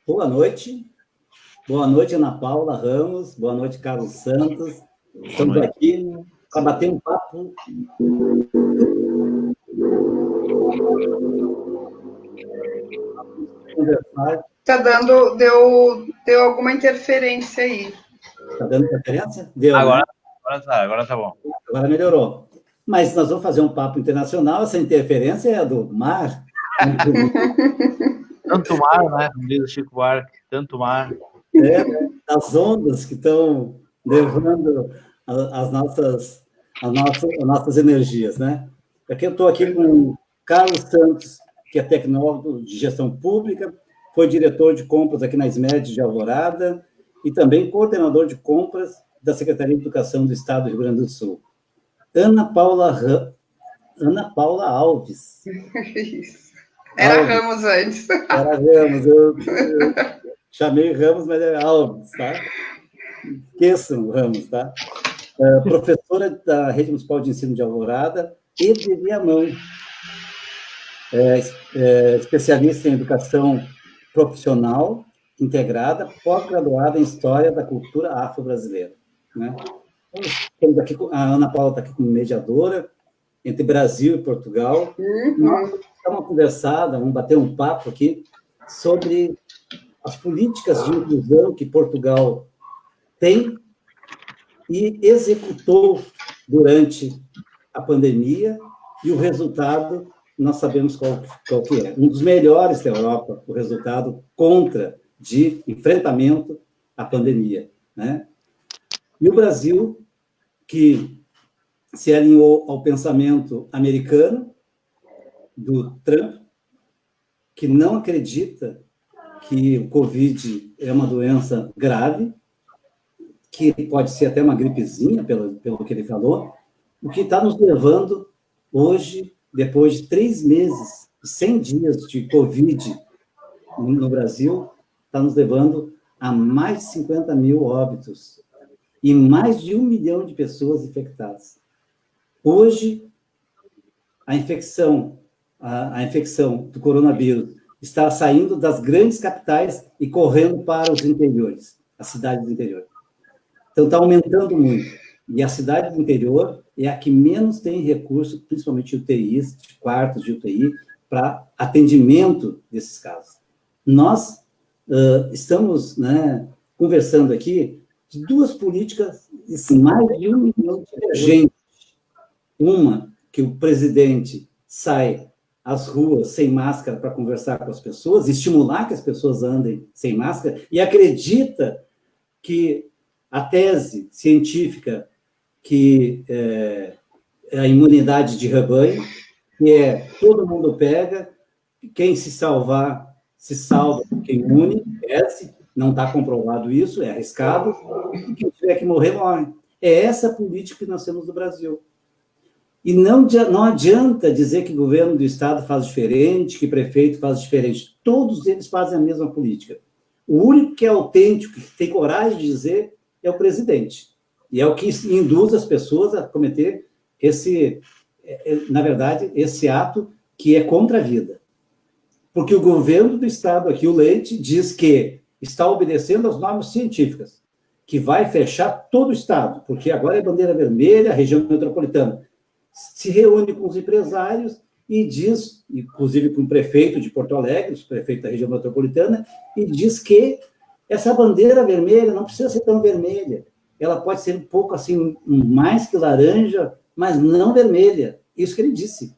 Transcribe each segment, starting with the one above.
Boa noite. Boa noite, Ana Paula Ramos. Boa noite, Carlos Santos. Estamos aqui para bater um papo. Conversar. Deu alguma interferência aí. Está dando interferência? Deu, agora, né? Agora tá bom. Agora melhorou. Mas nós vamos fazer um papo internacional. Essa interferência é a do mar. Tanto mar, né? Como diz o Chico Buarque, tanto mar. As ondas que estão levando as nossas energias, né? Aqui eu estou aqui com o Carlos Santos, que é tecnólogo de gestão pública, foi diretor de compras aqui na SMED de Alvorada e também coordenador de compras da Secretaria de Educação do Estado do Rio Grande do Sul. Ana Paula Alves. Isso. Era Alves. Ramos antes. Era Ramos, eu chamei Ramos, mas é Alves, tá? Esqueçam Ramos, tá? Professora da Rede Municipal de Ensino de Alvorada e de Viamão. Especialista em educação profissional integrada, pós-graduada em História da Cultura Afro-Brasileira. Né? Temos aqui, a Ana Paula está aqui como mediadora entre Brasil e Portugal. Nós vamos dar uma conversada, vamos bater um papo aqui sobre as políticas de inclusão que Portugal tem e executou durante a pandemia, e o resultado nós sabemos qual que é. Um dos melhores da Europa, o resultado de enfrentamento à pandemia. Né? E o Brasil, que se alinhou ao pensamento americano, do Trump, que não acredita que o Covid é uma doença grave, que pode ser até uma gripezinha, pelo que ele falou, o que está nos levando hoje, depois de 3 meses, 100 dias de Covid no Brasil, está nos levando a mais de 50 mil óbitos e mais de 1 milhão de pessoas infectadas. Hoje, a infecção do coronavírus está saindo das grandes capitais e correndo para os interiores, as cidades do interior. Então, está aumentando muito. E a cidade do interior é a que menos tem recurso, principalmente UTIs, de quartos de UTI, para atendimento desses casos. Nós estamos, né, conversando aqui de 2 políticas, mais de 1 milhão de gente. Uma, que o presidente sai às ruas sem máscara para conversar com as pessoas, estimular que as pessoas andem sem máscara, e acredita que a tese científica que a imunidade de rebanho, que é todo mundo pega, quem se salvar, se salva, quem imune, não está comprovado isso, é arriscado, e quem tiver que morrer, morre. É essa política que nós temos no Brasil. E não adianta dizer que o governo do Estado faz diferente, que o prefeito faz diferente. Todos eles fazem a mesma política. O único que é autêntico, que tem coragem de dizer, é o presidente. E é o que induz as pessoas a cometer na verdade, esse ato que é contra a vida. Porque o governo do Estado, aqui o Leite, diz que está obedecendo às normas científicas, que vai fechar todo o Estado, porque agora é bandeira vermelha, a região metropolitana. Se reúne com os empresários e diz, inclusive com o prefeito de Porto Alegre, o prefeito da região metropolitana, e diz que essa bandeira vermelha não precisa ser tão vermelha. Ela pode ser um pouco assim, mais que laranja, mas não vermelha. Isso que ele disse.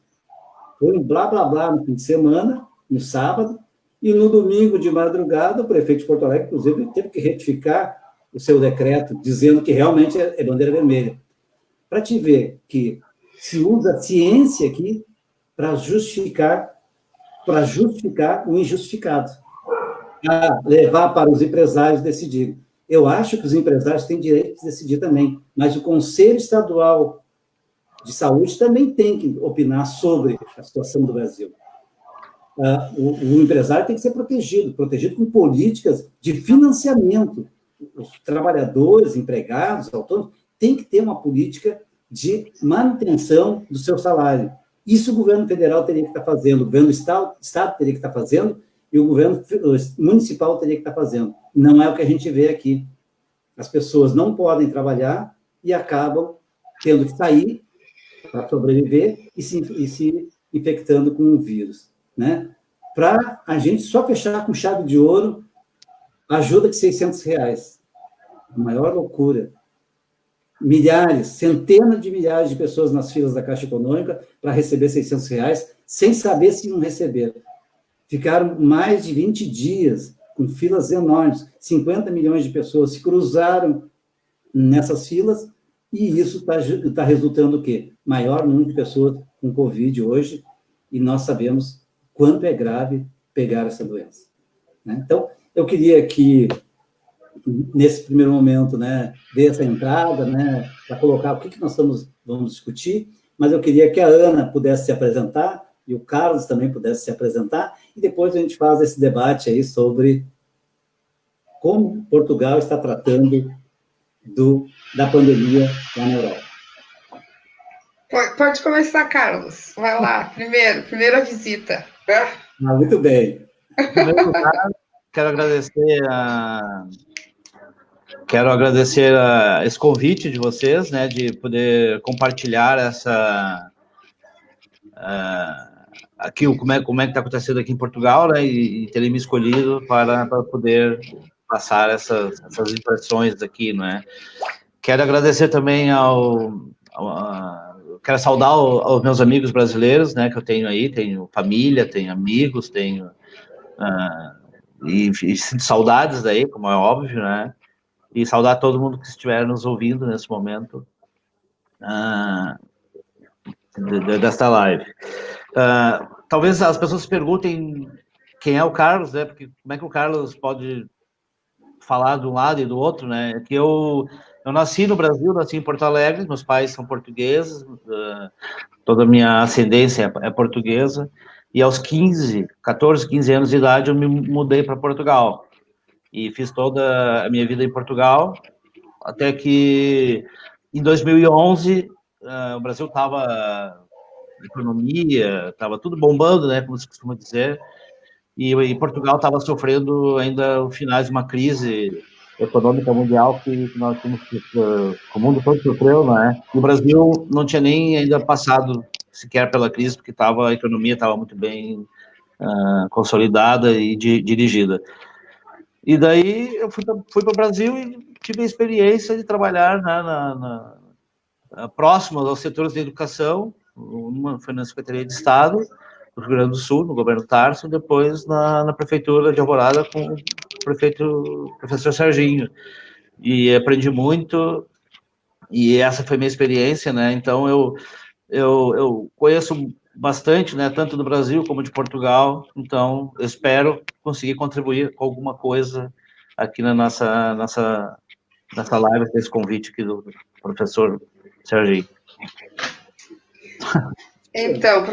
Foi um blá, blá, blá no fim de semana, no sábado, e no domingo de madrugada, o prefeito de Porto Alegre, inclusive, teve que retificar o seu decreto, dizendo que realmente é bandeira vermelha. Para te ver que se usa a ciência aqui para justificar o injustificado, para levar para os empresários decidirem. Eu acho que os empresários têm direito de decidir também, mas o Conselho Estadual de Saúde também tem que opinar sobre a situação do Brasil. O empresário tem que ser protegido com políticas de financiamento. Os trabalhadores, empregados, autônomos, têm que ter uma política de manutenção do seu salário. Isso o governo federal teria que estar fazendo, o governo do Estado teria que estar fazendo, e o governo municipal teria que estar fazendo. Não é o que a gente vê aqui. As pessoas não podem trabalhar e acabam tendo que sair para sobreviver e se infectando com o vírus, né? Para a gente só fechar com chave de ouro, ajuda de R$600. A maior loucura. Milhares, centenas de milhares de pessoas nas filas da Caixa Econômica para receber R$600, sem saber se iam receber. Ficaram mais de 20 dias com filas enormes. 50 milhões de pessoas se cruzaram nessas filas e isso está resultando o quê? Maior número de pessoas com Covid hoje, e nós sabemos quanto é grave pegar essa doença, né? Então, eu queria que, nesse primeiro momento, né, ver essa entrada, né, para colocar o que nós vamos discutir, mas eu queria que a Ana pudesse se apresentar e o Carlos também pudesse se apresentar, e depois a gente faz esse debate aí sobre como Portugal está tratando da pandemia lá na Europa. Pode começar, Carlos. Vai lá, primeira visita. Muito bem. Em primeiro lugar, quero agradecer esse convite de vocês, né, de poder compartilhar aqui como é que está acontecendo aqui em Portugal, né, e terem me escolhido para poder passar essas impressões aqui, não é? Quero agradecer também quero saudar aos meus amigos brasileiros, né, que eu tenho aí, tenho família, tenho amigos, tenho e sinto saudades daí, como é óbvio, né, e saudar todo mundo que estiver nos ouvindo nesse momento desta live. Talvez as pessoas se perguntem quem é o Carlos, né, porque como é que o Carlos pode falar de um lado e do outro, né, que eu nasci no Brasil, nasci em Porto Alegre, meus pais são portugueses, toda a minha ascendência é portuguesa, e aos 14, 15 anos de idade eu me mudei para Portugal, e fiz toda a minha vida em Portugal, até que em 2011 o Brasil estava economia, estava tudo bombando, né, como se costuma dizer, e Portugal estava sofrendo ainda os finais de uma crise econômica mundial que nós tínhamos, que o mundo todo sofreu, né? E o Brasil não tinha nem ainda passado sequer pela crise, porque a economia estava muito bem consolidada e dirigida. E daí eu fui para o Brasil e tive a experiência de trabalhar, né, próximo aos setores de educação. Uma foi na Secretaria de Estado do Rio Grande do Sul, no governo Tarso, e depois na Prefeitura de Alvorada com o professor Serginho. E aprendi muito, e essa foi minha experiência, né? Então eu conheço bastante, né, tanto do Brasil como de Portugal, então eu espero conseguir contribuir com alguma coisa aqui na nossa live, com esse convite aqui do professor Serginho. Então,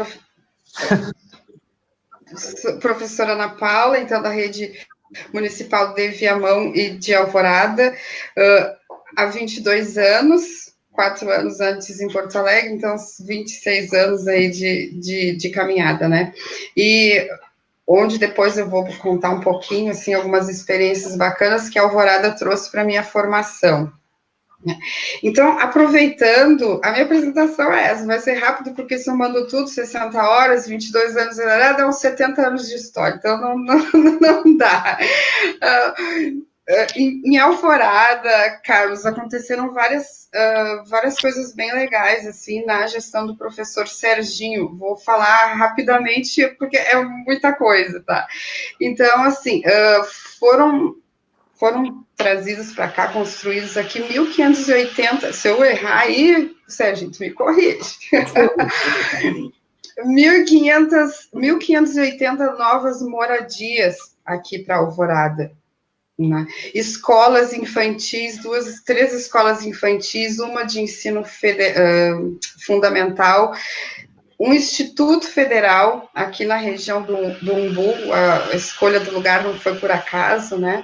professora Ana Paula, então, da Rede Municipal de Viamão e de Alvorada, há 22 anos, 4 anos antes em Porto Alegre, então 26 anos aí de caminhada, né? E onde depois eu vou contar um pouquinho, assim, algumas experiências bacanas que a Alvorada trouxe para a minha formação. Então, aproveitando, a minha apresentação é essa, vai ser rápido, porque somando tudo, 60 horas, 22 anos, dá uns 70 anos de história, então não dá. Em Alvorada, Carlos, aconteceram várias coisas bem legais, assim, na gestão do professor Serginho. Vou falar rapidamente, porque é muita coisa, tá? Então, assim, foram trazidos para cá, construídos aqui 1580. Se eu errar aí, Sérgio, tu me corrige. 1580 novas moradias aqui para Alvorada. Né? Escolas infantis, 3 escolas infantis, uma de ensino fundamental, um instituto federal aqui na região do Umbu. A escolha do lugar não foi por acaso, né?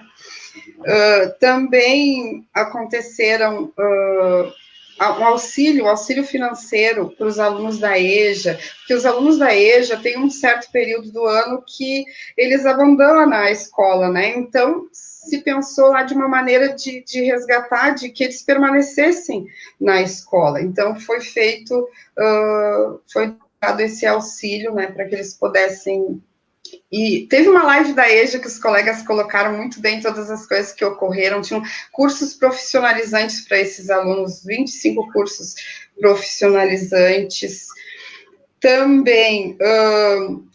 Também aconteceram um auxílio financeiro para os alunos da EJA, porque os alunos da EJA têm um certo período do ano que eles abandonam a escola, né? Então, se pensou lá de uma maneira de resgatar, de que eles permanecessem na escola. Então, foi dado esse auxílio, né, para que eles pudessem. E teve uma live da EJA que os colegas colocaram muito bem todas as coisas que ocorreram. Tinham cursos profissionalizantes para esses alunos, 25 cursos profissionalizantes. Também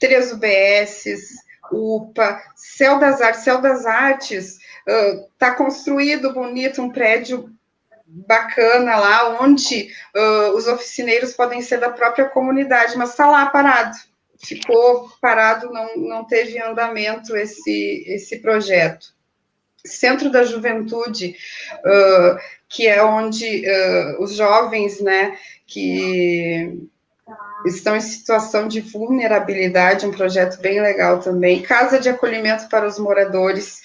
3 UBSs, UPA, Céu das Artes. Céu das Artes está construído bonito, um prédio bacana lá, onde os oficineiros podem ser da própria comunidade, mas está lá parado. Ficou parado, não teve andamento esse projeto. Centro da Juventude, que é onde os jovens, né, que estão em situação de vulnerabilidade, um projeto bem legal também. Casa de acolhimento para os moradores,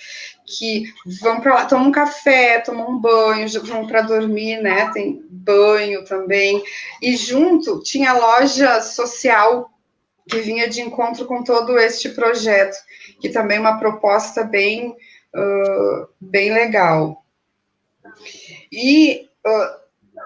que vão para lá, tomam um café, tomam um banho, vão para dormir, né, tem banho também. E junto tinha loja social, que vinha de encontro com todo este projeto, que também é uma proposta bem legal. E,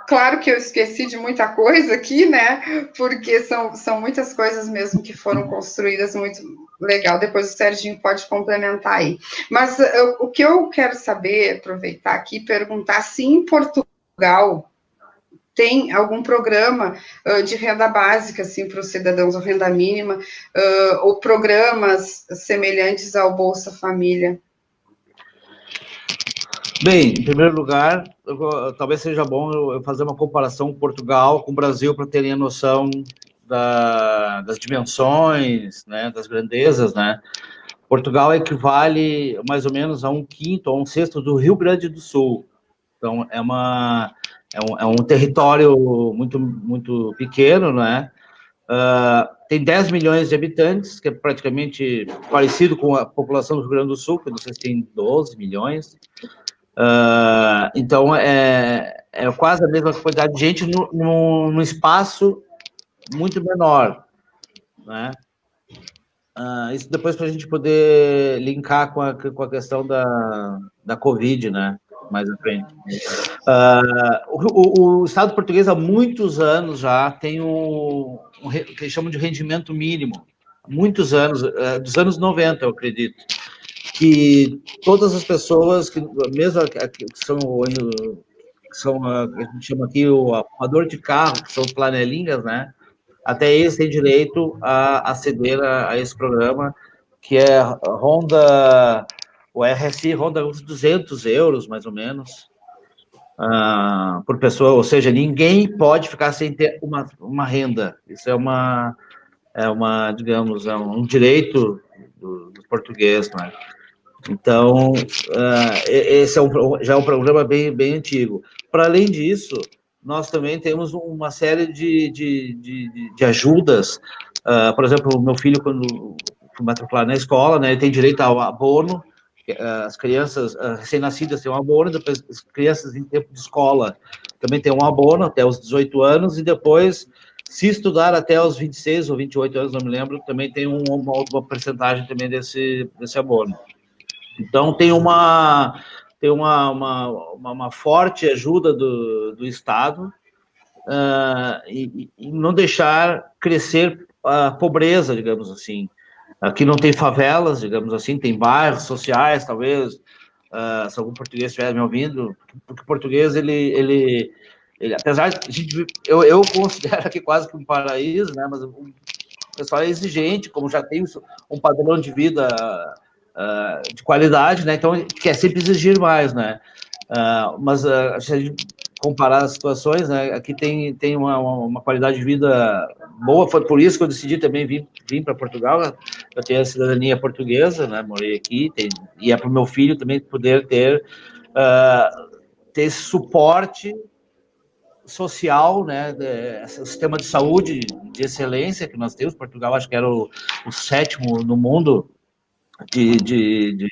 claro que eu esqueci de muita coisa aqui, né, porque são muitas coisas mesmo que foram construídas muito legal, depois o Serginho pode complementar aí. Mas o que eu quero saber, aproveitar aqui e perguntar se em Portugal tem algum programa de renda básica, assim, para os cidadãos, ou renda mínima, ou programas semelhantes ao Bolsa Família? Bem, em primeiro lugar, talvez seja bom eu fazer uma comparação Portugal com o Brasil para terem a noção das dimensões, né, das grandezas, né? Portugal equivale mais ou menos a 1/5 ou 1/6 do Rio Grande do Sul. Então, é um território muito, muito pequeno, né? Tem 10 milhões de habitantes, que é praticamente parecido com a população do Rio Grande do Sul, que não sei se tem 12 milhões. Então, é quase a mesma quantidade de gente num espaço muito menor, né? Isso depois para a gente poder linkar com a questão da Covid, né? Mais à frente. O Estado português há muitos anos já tem o que eles chamam de rendimento mínimo. Muitos anos, dos anos 90, eu acredito, que todas as pessoas, mesmo que são a gente chama aqui o arrumador de carro, que são os flanelinhas, né? Até eles têm direito a aceder a esse programa, que o RSI ronda uns 200 euros, mais ou menos, por pessoa, ou seja, ninguém pode ficar sem ter uma renda. Isso digamos, um direito do português, né? Então, esse já é um programa bem, bem antigo. Para além disso, nós também temos uma série de ajudas. Por exemplo, o meu filho, quando foi matricular na escola, né, ele tem direito ao abono. As crianças recém-nascidas têm um abono, depois as crianças em tempo de escola também têm um abono até os 18 anos, e depois, se estudar até os 26 ou 28 anos, não me lembro, também tem uma porcentagem também desse abono. Então, tem uma forte ajuda do Estado e não deixar crescer a pobreza, digamos assim. Aqui não tem favelas, digamos assim, tem bairros sociais, talvez, se algum português estiver me ouvindo, porque o português, ele apesar de eu considero aqui quase que um paraíso, né, mas o pessoal é exigente, como já tem um padrão de vida de qualidade, né? Então quer sempre exigir mais, né? Mas se a gente comparar as situações, né? Aqui tem uma qualidade de vida boa. Foi por isso que eu decidi também vir para Portugal. Eu tenho a cidadania portuguesa, né? Morei aqui, e é para o meu filho também poder ter esse suporte social, né, esse sistema de saúde de excelência que nós temos. Portugal, acho que era o 7º no mundo de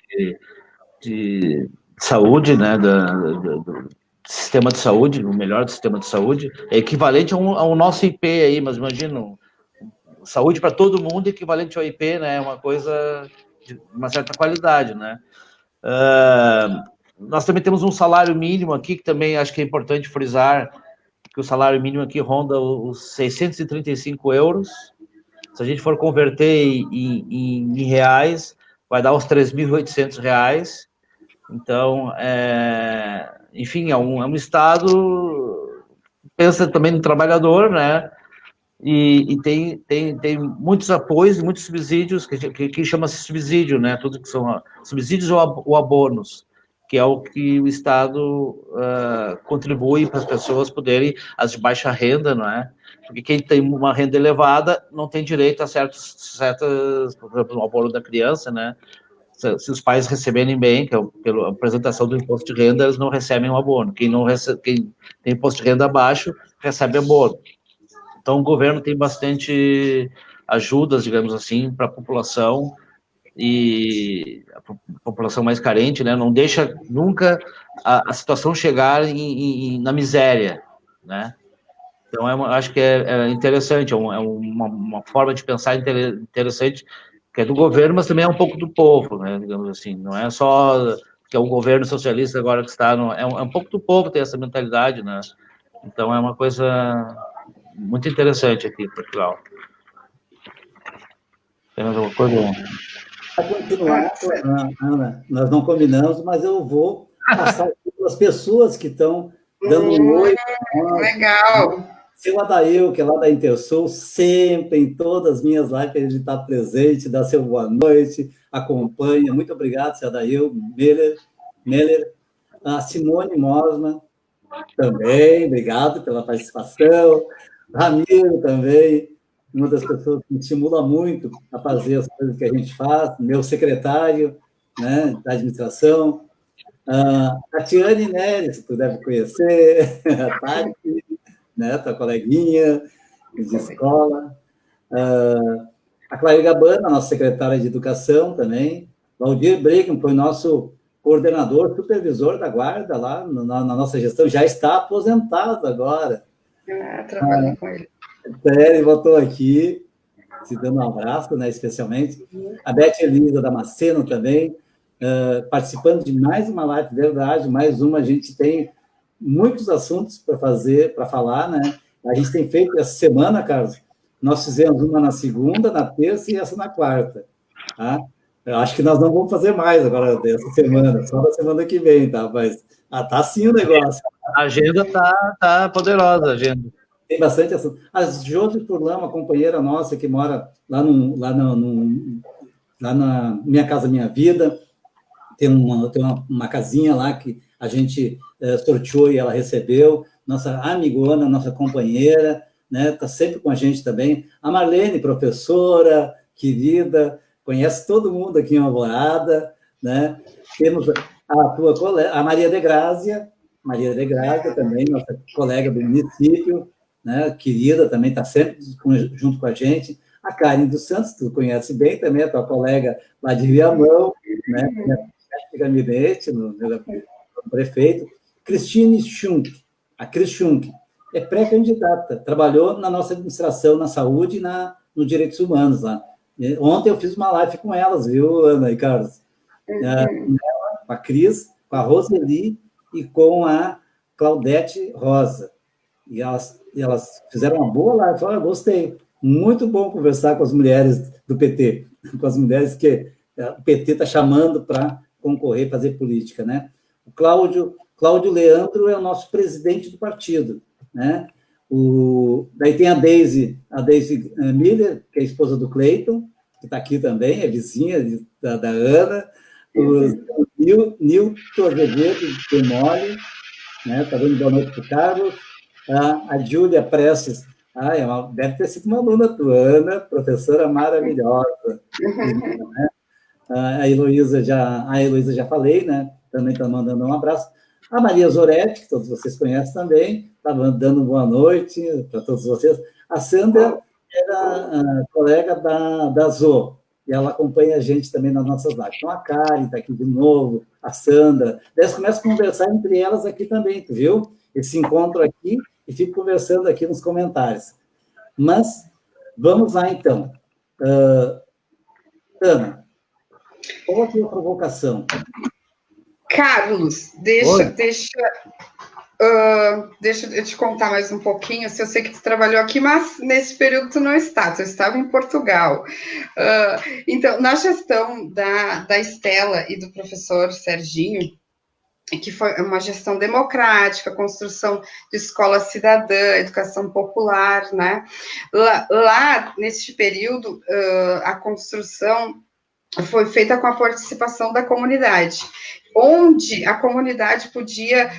saúde, né, sistema de saúde, o melhor sistema de saúde, é equivalente ao nosso IP aí, mas imagina, saúde para todo mundo equivalente ao IP, né? É uma coisa de uma certa qualidade, né? Nós também temos um salário mínimo aqui, que também acho que é importante frisar, que o salário mínimo aqui ronda os 635 euros. Se a gente for converter em reais, vai dar uns 3.800 reais. Então, enfim, é um Estado que pensa também no trabalhador, né? E tem muitos apoios, muitos subsídios, que chama-se subsídio, né? Tudo que são subsídios ou abonos, que é o que o Estado contribui para as pessoas poderem, as de baixa renda, não é? Porque quem tem uma renda elevada não tem direito a certas, por exemplo, o abono da criança, né? Se os pais receberem bem, que é pela apresentação do imposto de renda, eles não recebem o abono. Quem tem imposto de renda baixo, recebe abono. Então, o governo tem bastante ajudas, digamos assim, para a população, e a população mais carente, né? Não deixa nunca a situação chegar na miséria, né? Então, acho que é interessante, é uma forma de pensar interessante, que é do governo, mas também é um pouco do povo, né? Digamos assim, não é só que é o governo socialista agora que está, é um pouco do povo ter essa mentalidade, né? Então, é uma coisa muito interessante aqui em Portugal. Tem mais alguma coisa? Para continuar, Ana, nós não combinamos, mas eu vou passar pelas pessoas que estão dando um oi. Legal. Seu Adail, que é lá da Intersul, sempre em todas as minhas lives ele está presente, dá seu boa noite, acompanha. Muito obrigado, seu Adail, Meller. A Simone Mosman, também, obrigado pela participação. Ramiro também, uma das pessoas que me estimula muito a fazer as coisas que a gente faz, meu secretário, né, da administração. A Tatiane Neres, que tu deve conhecer, a Tati, né, tua coleguinha de escola. A Cláudia Gabana, nossa secretária de Educação também. Valdir Brecken foi nosso coordenador, supervisor da guarda lá na nossa gestão, já está aposentado agora. Trabalhei com ele. Ele voltou aqui, te dando um abraço, né, especialmente. A Beth Elisa Damasceno também, participando de mais uma live, verdade, mais uma. A gente tem muitos assuntos para falar, né? A gente tem feito essa semana, Carlos, nós fizemos uma na segunda, na terça e essa na quarta, tá? Eu acho que nós não vamos fazer mais agora dessa semana, só na semana que vem, tá? Mas tá assim o negócio. A agenda tá poderosa, a agenda. Tem bastante assunto. A Josi Furlan, uma companheira nossa que mora lá na Minha Casa Minha Vida, tem uma casinha lá que a gente sorteou e ela recebeu. Nossa amigona, nossa companheira, né? Está sempre com a gente também. A Marlene, professora, querida, conhece todo mundo aqui em Alvorada, né? Temos a tua colega, a Maria de Grazia também, nossa colega do município, né? Querida, também está sempre junto com a gente. A Karen dos Santos, tu conhece bem também, a tua colega lá de Viamão, né? De gabinete, no prefeito. Cristine Schunk, a Cris Schunk, é pré-candidata, trabalhou na nossa administração, na saúde e nos direitos humanos lá. Ontem eu fiz uma live com elas, viu, Ana e Carlos? Com a Cris, com a Roseli e com a Claudete Rosa. E elas fizeram uma boa live, falaram, gostei. Muito bom conversar com as mulheres do PT, com as mulheres que o PT está chamando para concorrer, fazer política, né? O Cláudio Leandro é o nosso presidente do partido, né? Daí tem a Daisy Miller, que é a esposa do Cleiton, que está aqui também, é vizinha da Ana. O Nilton Azevedo de Mole, né? Está dando boa noite para o Carlos. A Júlia Prestes, deve ter sido uma aluna tua, Ana, professora maravilhosa. Né? A Heloísa já falei, né? Também está mandando um abraço. A Maria Zoretti, que todos vocês conhecem também, estava dando boa noite para todos vocês. A Sandra era a colega da ZO, e ela acompanha a gente também nas nossas lives. Então, a Karen está aqui de novo, a Sandra. Elas começam a conversar entre elas aqui também, tu viu? Eles se encontram aqui e ficam conversando aqui nos comentários. Mas, vamos lá, então. Ana, qual a tua provocação? Carlos, deixa eu te contar mais um pouquinho. Eu sei que tu trabalhou aqui, mas nesse período tu não está, tu estava em Portugal. Então, na gestão da Estela e do professor Serginho, que foi uma gestão democrática, construção de escola cidadã, educação popular, né? Lá nesse período, a construção foi feita com a participação da comunidade, onde a comunidade podia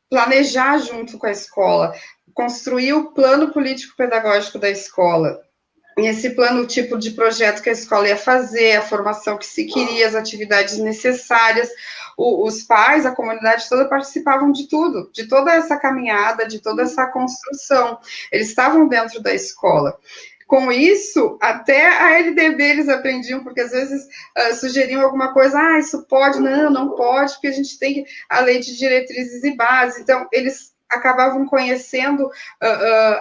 planejar junto com a escola, construir o plano político-pedagógico da escola. E esse plano, o tipo de projeto que a escola ia fazer, a formação que se queria, as atividades necessárias. Os pais, a comunidade toda participavam de tudo, de toda essa caminhada, de toda essa construção. Eles estavam dentro da escola. Com isso, até a LDB eles aprendiam, porque às vezes sugeriam alguma coisa, isso pode, não pode, porque a gente tem a lei de diretrizes e bases. Então, eles acabavam conhecendo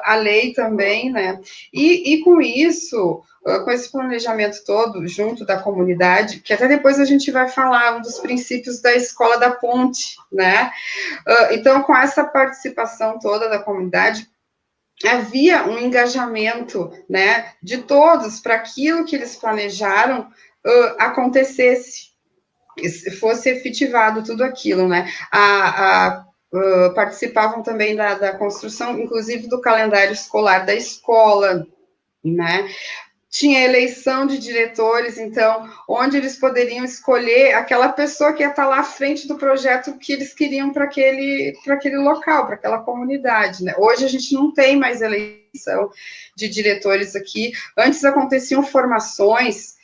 a lei também, né? E com isso, com esse planejamento todo, junto da comunidade, que até depois a gente vai falar, um dos princípios da Escola da Ponte, né? Então, com essa participação toda da comunidade, havia um engajamento, né, de todos para aquilo que eles planejaram acontecesse, fosse efetivado tudo aquilo, né? Participavam também da construção, inclusive do calendário escolar da escola, né? Tinha eleição de diretores, então, onde eles poderiam escolher aquela pessoa que ia estar lá à frente do projeto que eles queriam para aquele local, para aquela comunidade, né? Hoje a gente não tem mais eleição de diretores aqui. Antes aconteciam formações,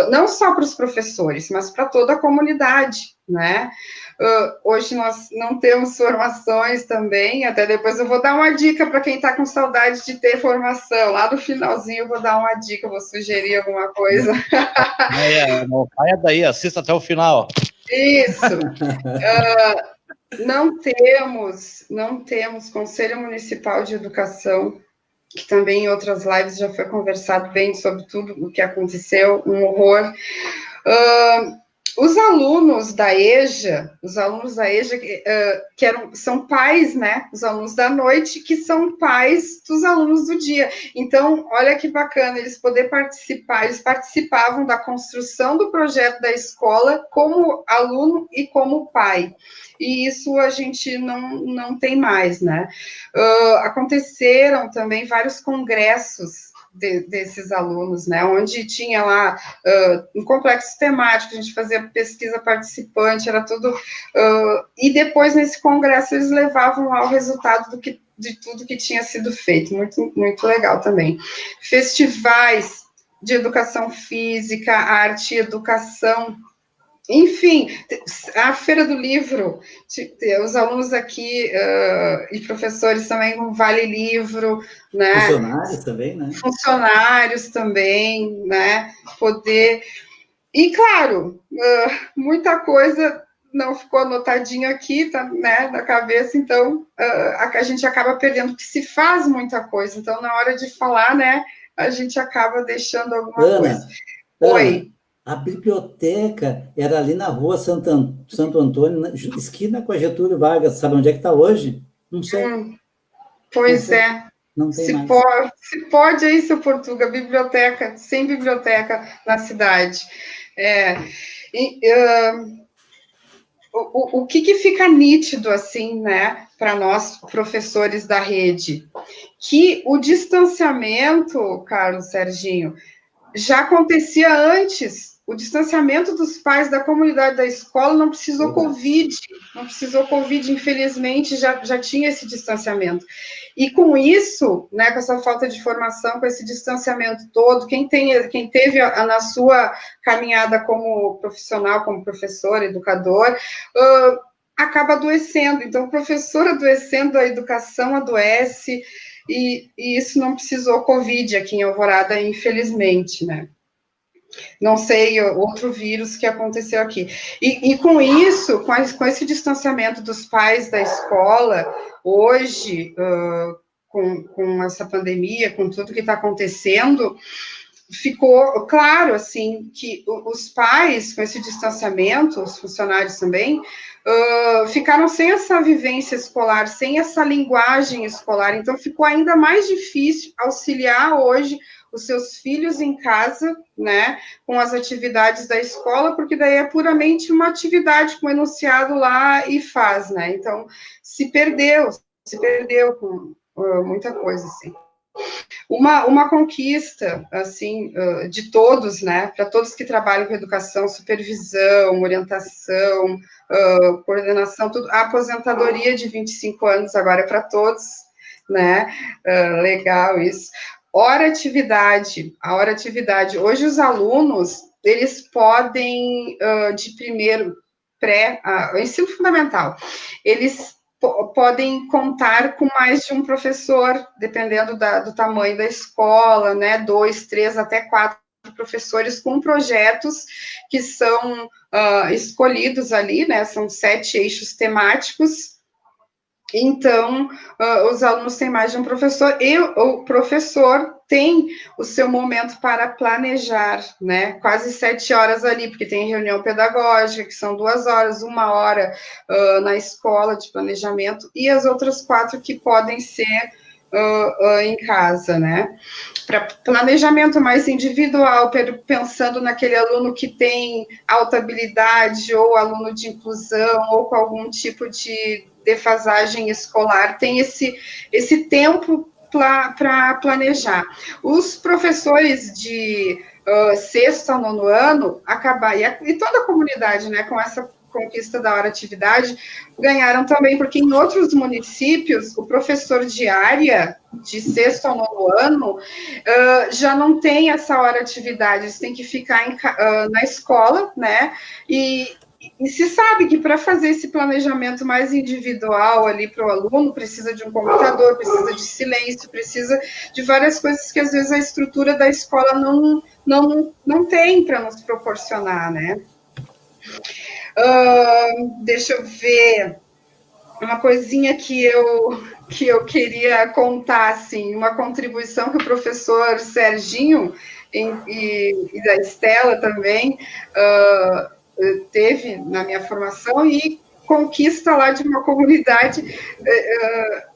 não só para os professores, mas para toda a comunidade, né? Hoje nós não temos formações também, até depois eu vou dar uma dica para quem está com saudade de ter formação, lá no finalzinho eu vou dar uma dica, vou sugerir alguma coisa. Não caia daí, assista até o final. Isso. Não temos Conselho Municipal de Educação, que também em outras lives já foi conversado bem sobre tudo o que aconteceu, um horror. Os alunos da EJA, são pais, né? Os alunos da noite, que são pais dos alunos do dia. Então, olha que bacana eles poderem participar. Eles participavam da construção do projeto da escola como aluno e como pai. E isso a gente não tem mais, né? Aconteceram também vários congressos desses alunos, né, onde tinha lá um complexo temático, a gente fazia pesquisa participante, era tudo, e depois nesse congresso eles levavam lá o resultado de tudo que tinha sido feito, muito, muito legal também. Festivais de educação física, arte e educação, enfim, a Feira do Livro, os alunos aqui e professores também com Vale Livro, né? Funcionários também, né? Funcionários também, né? Poder... E, claro, muita coisa não ficou anotadinho aqui, tá, né, na cabeça, então a gente acaba perdendo, porque se faz muita coisa, então na hora de falar, né, a gente acaba deixando alguma coisa. Oi. A biblioteca era ali na rua Santo Antônio, esquina com a Getúlio Vargas. Sabe onde é que está hoje? Não sei. Pois não sei. Não tem mais. Se pode aí, seu Portuga, biblioteca, sem biblioteca na cidade. O que fica nítido, assim, né, para nós, professores da rede? Que o distanciamento, Carlos Serginho, já acontecia antes. O distanciamento dos pais da comunidade da escola não precisou Covid, infelizmente, já tinha esse distanciamento. E com isso, né, com essa falta de formação, com esse distanciamento todo, quem teve na sua caminhada como profissional, como professor, educador, acaba adoecendo. Então, o professor adoecendo, a educação adoece, e isso não precisou Covid aqui em Alvorada, infelizmente, né? Não sei, outro vírus que aconteceu aqui. E com isso, com esse distanciamento dos pais da escola, hoje, com essa pandemia, com tudo que está acontecendo, ficou claro, assim, que os pais, com esse distanciamento, os funcionários também, ficaram sem essa vivência escolar, sem essa linguagem escolar, então ficou ainda mais difícil auxiliar hoje os seus filhos em casa, né, com as atividades da escola, porque daí é puramente uma atividade com enunciado lá e faz, né, então se perdeu com muita coisa, assim. Uma conquista, assim, de todos, né, para todos que trabalham com educação, supervisão, orientação, coordenação, tudo, a aposentadoria de 25 anos agora é para todos, né, legal isso. A hora atividade. Hoje os alunos, eles podem, de primeiro, ensino fundamental, eles podem contar com mais de um professor, dependendo do tamanho da escola, né? 2, 3, até 4 professores com projetos que são escolhidos ali, né? São 7 eixos temáticos. Então, os alunos têm mais de um professor, e o professor tem o seu momento para planejar, né? Quase 7 horas ali, porque tem reunião pedagógica, que são 2 horas, 1 hora na escola de planejamento, e as outras 4 que podem ser em casa, né? Para planejamento mais individual, pensando naquele aluno que tem alta habilidade, ou aluno de inclusão, ou com algum tipo de defasagem escolar, tem esse tempo para planejar. Os professores de sexto a nono ano e toda a comunidade, né, com essa conquista da hora atividade, ganharam também, porque em outros municípios, o professor de área, de sexto ao nono ano, já não tem essa hora atividade, eles têm que ficar na escola, né, e se sabe que para fazer esse planejamento mais individual ali para o aluno, precisa de um computador, precisa de silêncio, precisa de várias coisas que às vezes a estrutura da escola não tem para nos proporcionar, né? Deixa eu ver, uma coisinha que eu queria contar, assim, uma contribuição que o professor Serginho e da Estela também teve na minha formação, e conquista lá de uma comunidade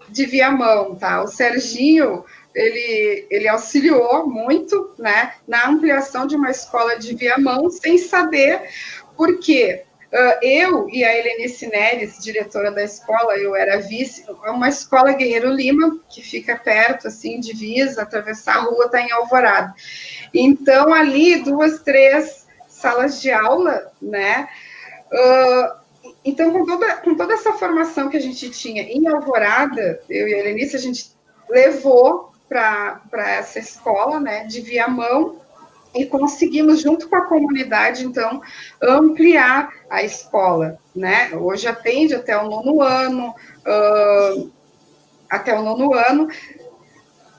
de Viamão, tá? O Serginho, ele auxiliou muito, né, na ampliação de uma escola de Viamão, sem saber por quê. Eu e a Helenice Neres, diretora da escola, eu era vice, uma escola Guerreiro Lima, que fica perto, assim, divisa, atravessar a rua, está em Alvorada. Então, ali, 2, 3 salas de aula, né? Então, com toda essa formação que a gente tinha em Alvorada, eu e a Helenice, a gente levou para essa escola, né, de Viamão, e conseguimos, junto com a comunidade, então, ampliar a escola, né? Hoje atende até o nono ano,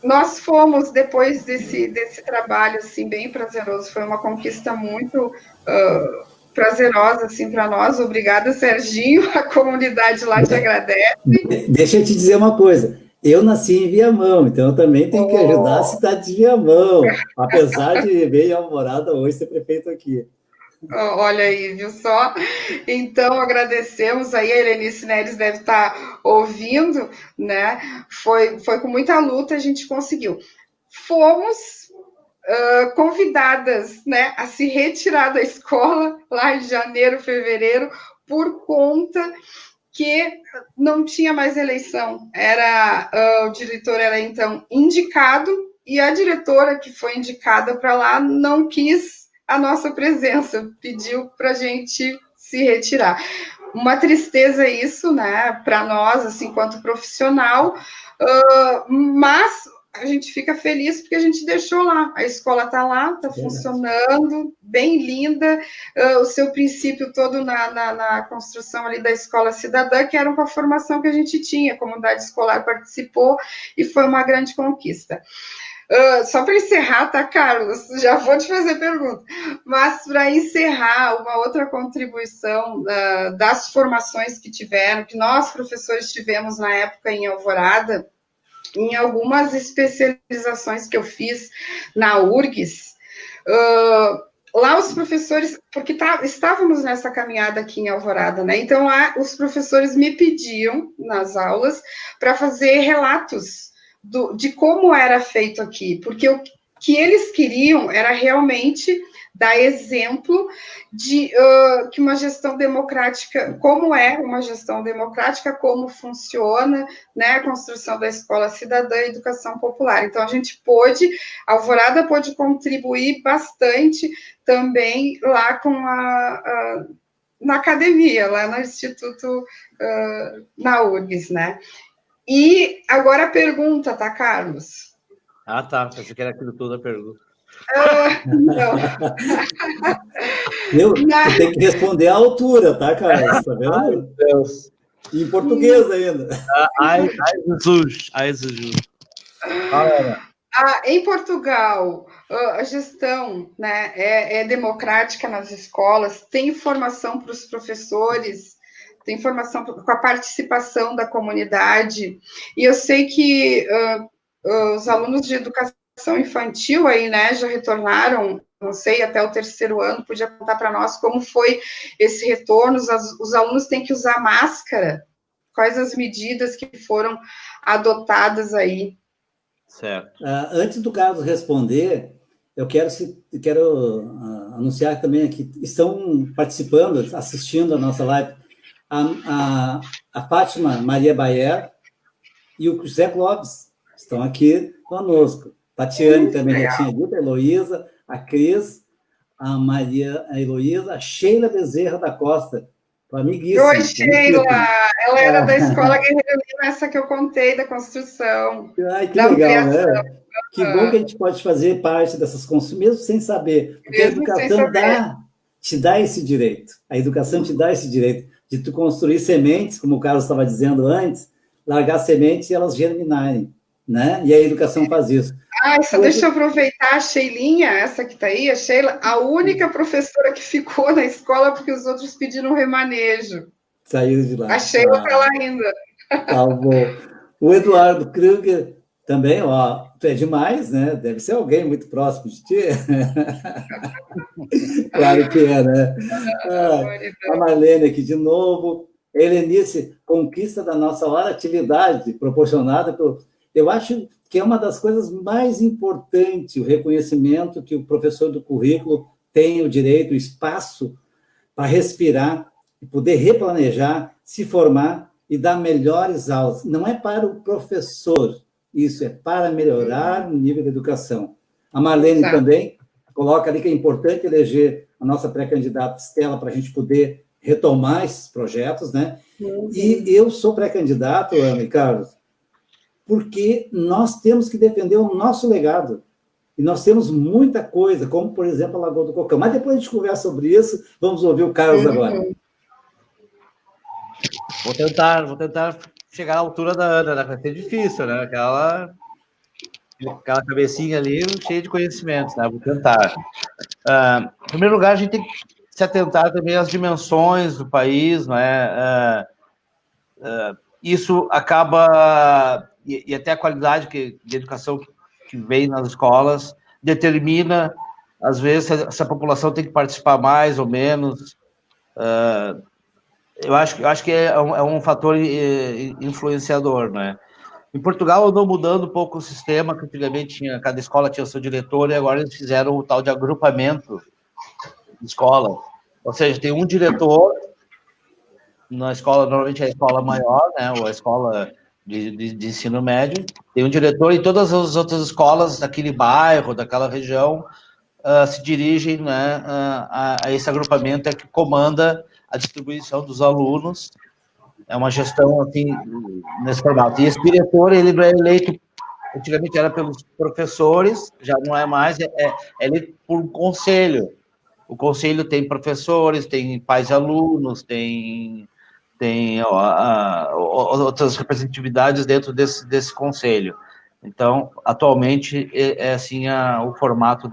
Nós fomos, depois desse trabalho, assim, bem prazeroso, foi uma conquista muito prazerosa, assim, para nós. Obrigada, Serginho, a comunidade lá te agradece. Deixa eu te dizer uma coisa, eu nasci em Viamão, então eu também tenho que ajudar a cidade de Viamão, apesar de viver em Alvorada hoje ser prefeito aqui. Olha aí, viu só? Então, agradecemos aí, a Helenice Neres deve estar ouvindo, né? Foi com muita luta, a gente conseguiu. Fomos convidadas, né, a se retirar da escola lá em janeiro, fevereiro, por conta que não tinha mais eleição. O diretor era, então, indicado, e a diretora que foi indicada para lá não quis a nossa presença, pediu para a gente se retirar. Uma tristeza isso, né, para nós, assim, enquanto profissional, mas a gente fica feliz porque a gente deixou lá, a escola está lá, está funcionando, bem linda, o seu princípio todo na construção ali da escola cidadã, que era uma formação que a gente tinha, a comunidade escolar participou, e foi uma grande conquista. Só para encerrar, tá, Carlos? Já vou te fazer pergunta. Mas para encerrar, uma outra contribuição das formações que tiveram, que nós, professores, tivemos na época em Alvorada, em algumas especializações que eu fiz na URGS, lá os professores, porque estávamos nessa caminhada aqui em Alvorada, né? Então, lá os professores me pediam, nas aulas, para fazer relatos de como era feito aqui, porque o que eles queriam era realmente dar exemplo de que uma gestão democrática, como é uma gestão democrática, como funciona, né, a construção da escola cidadã e educação popular. Então, a Alvorada pôde contribuir bastante também lá na academia, lá no Instituto, na URGS, né? E agora a pergunta, tá, Carlos? Ah, tá. Pensei que era aquilo tudo a pergunta. Não. Você tem que responder à altura, tá, Carlos? Tá vendo? Ai, meu Deus. E em português ainda. Ai, Jesus. Ai, Jesus. Em Portugal, a gestão, né, é democrática nas escolas, tem formação para os professores, tem formação com a participação da comunidade, e eu sei que os alunos de educação infantil aí, né, já retornaram, não sei, até o 3º ano, podia contar para nós como foi esse retorno, os alunos têm que usar máscara, quais as medidas que foram adotadas aí. Certo. Antes do Carlos responder, eu quero anunciar também que estão participando, assistindo a nossa live, a Fátima Maria Bayer e o José Clóvis estão aqui conosco. Tatiane também já tinha dito, a Heloísa, a Cris, a Heloísa, a Sheila Bezerra da Costa, tua amiguíssima. Oi, Sheila! Ela era da Escola Guerreiro Lima, essa que eu contei, da construção. Ai, que legal, né? Que bom que a gente pode fazer parte dessas construções, mesmo sem saber. Porque a educação te dá esse direito. A educação te dá esse direito de tu construir sementes, como o Carlos estava dizendo antes, largar sementes e elas germinarem, né? E a educação faz isso. Só deixa eu aproveitar a Sheilinha, essa que está aí, a Sheila, a única professora que ficou na escola porque os outros pediram remanejo. Saíram de lá. A Sheila está lá ainda. Tá bom. O Eduardo Kruger também, ó, tu é demais, né? Deve ser alguém muito próximo de ti. Claro que é, né? A Marlene aqui de novo. Helenice, conquista da nossa hora atividade proporcionada pelo... Eu acho que é uma das coisas mais importantes, o reconhecimento que o professor do currículo tem o direito, o espaço para respirar e poder replanejar, se formar e dar melhores aulas. Não é para o professor, isso é para melhorar o nível da educação. A Marlene também coloca ali que é importante eleger a nossa pré-candidata Estela para a gente poder retomar esses projetos, né? E eu sou pré-candidato, Ana e Carlos, porque nós temos que defender o nosso legado. E nós temos muita coisa, como, por exemplo, a Lagoa do Cocão. Mas depois a gente conversa sobre isso. Vamos ouvir o Carlos agora. Vou tentar chegar à altura da Ana, né? Vai ser difícil, né? Aquela cabecinha ali cheia de conhecimentos, né? Vou tentar. Em primeiro lugar, a gente tem que se atentar também às dimensões do país, não é? Isso acaba... E até a qualidade de educação que vem nas escolas determina, às vezes, se a população tem que participar mais ou menos. Eu acho que é um fator influenciador, né? Em Portugal andou mudando um pouco o sistema, que antigamente cada escola tinha o seu diretor, e agora eles fizeram o tal de agrupamento de escola. Ou seja, tem um diretor na escola, normalmente é a escola maior, né? Ou a escola de ensino médio, tem um diretor, e todas as outras escolas daquele bairro, daquela região, se dirigem, né, a esse agrupamento que comanda a distribuição dos alunos. É uma gestão assim, nesse formato. E esse diretor, ele é eleito, antigamente era pelos professores, já não é mais, é eleito por um conselho. O conselho tem professores, tem pais de alunos, tem outras representatividades dentro desse conselho. Então, atualmente, assim o formato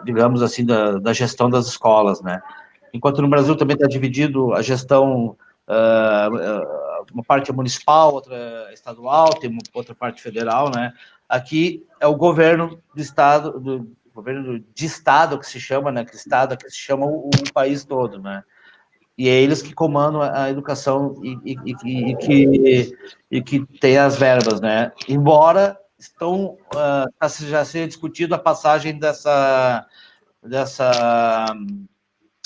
digamos assim, da gestão das escolas, né? Enquanto no Brasil também está dividido a gestão, uma parte é municipal, outra é estadual, tem outra parte federal, né? Aqui é o governo do estado, governo de estado que se chama, né? Que estado que se chama o país todo, né? E é eles que comandam a educação e que tem as verbas, né? Embora já seja discutido a passagem dessa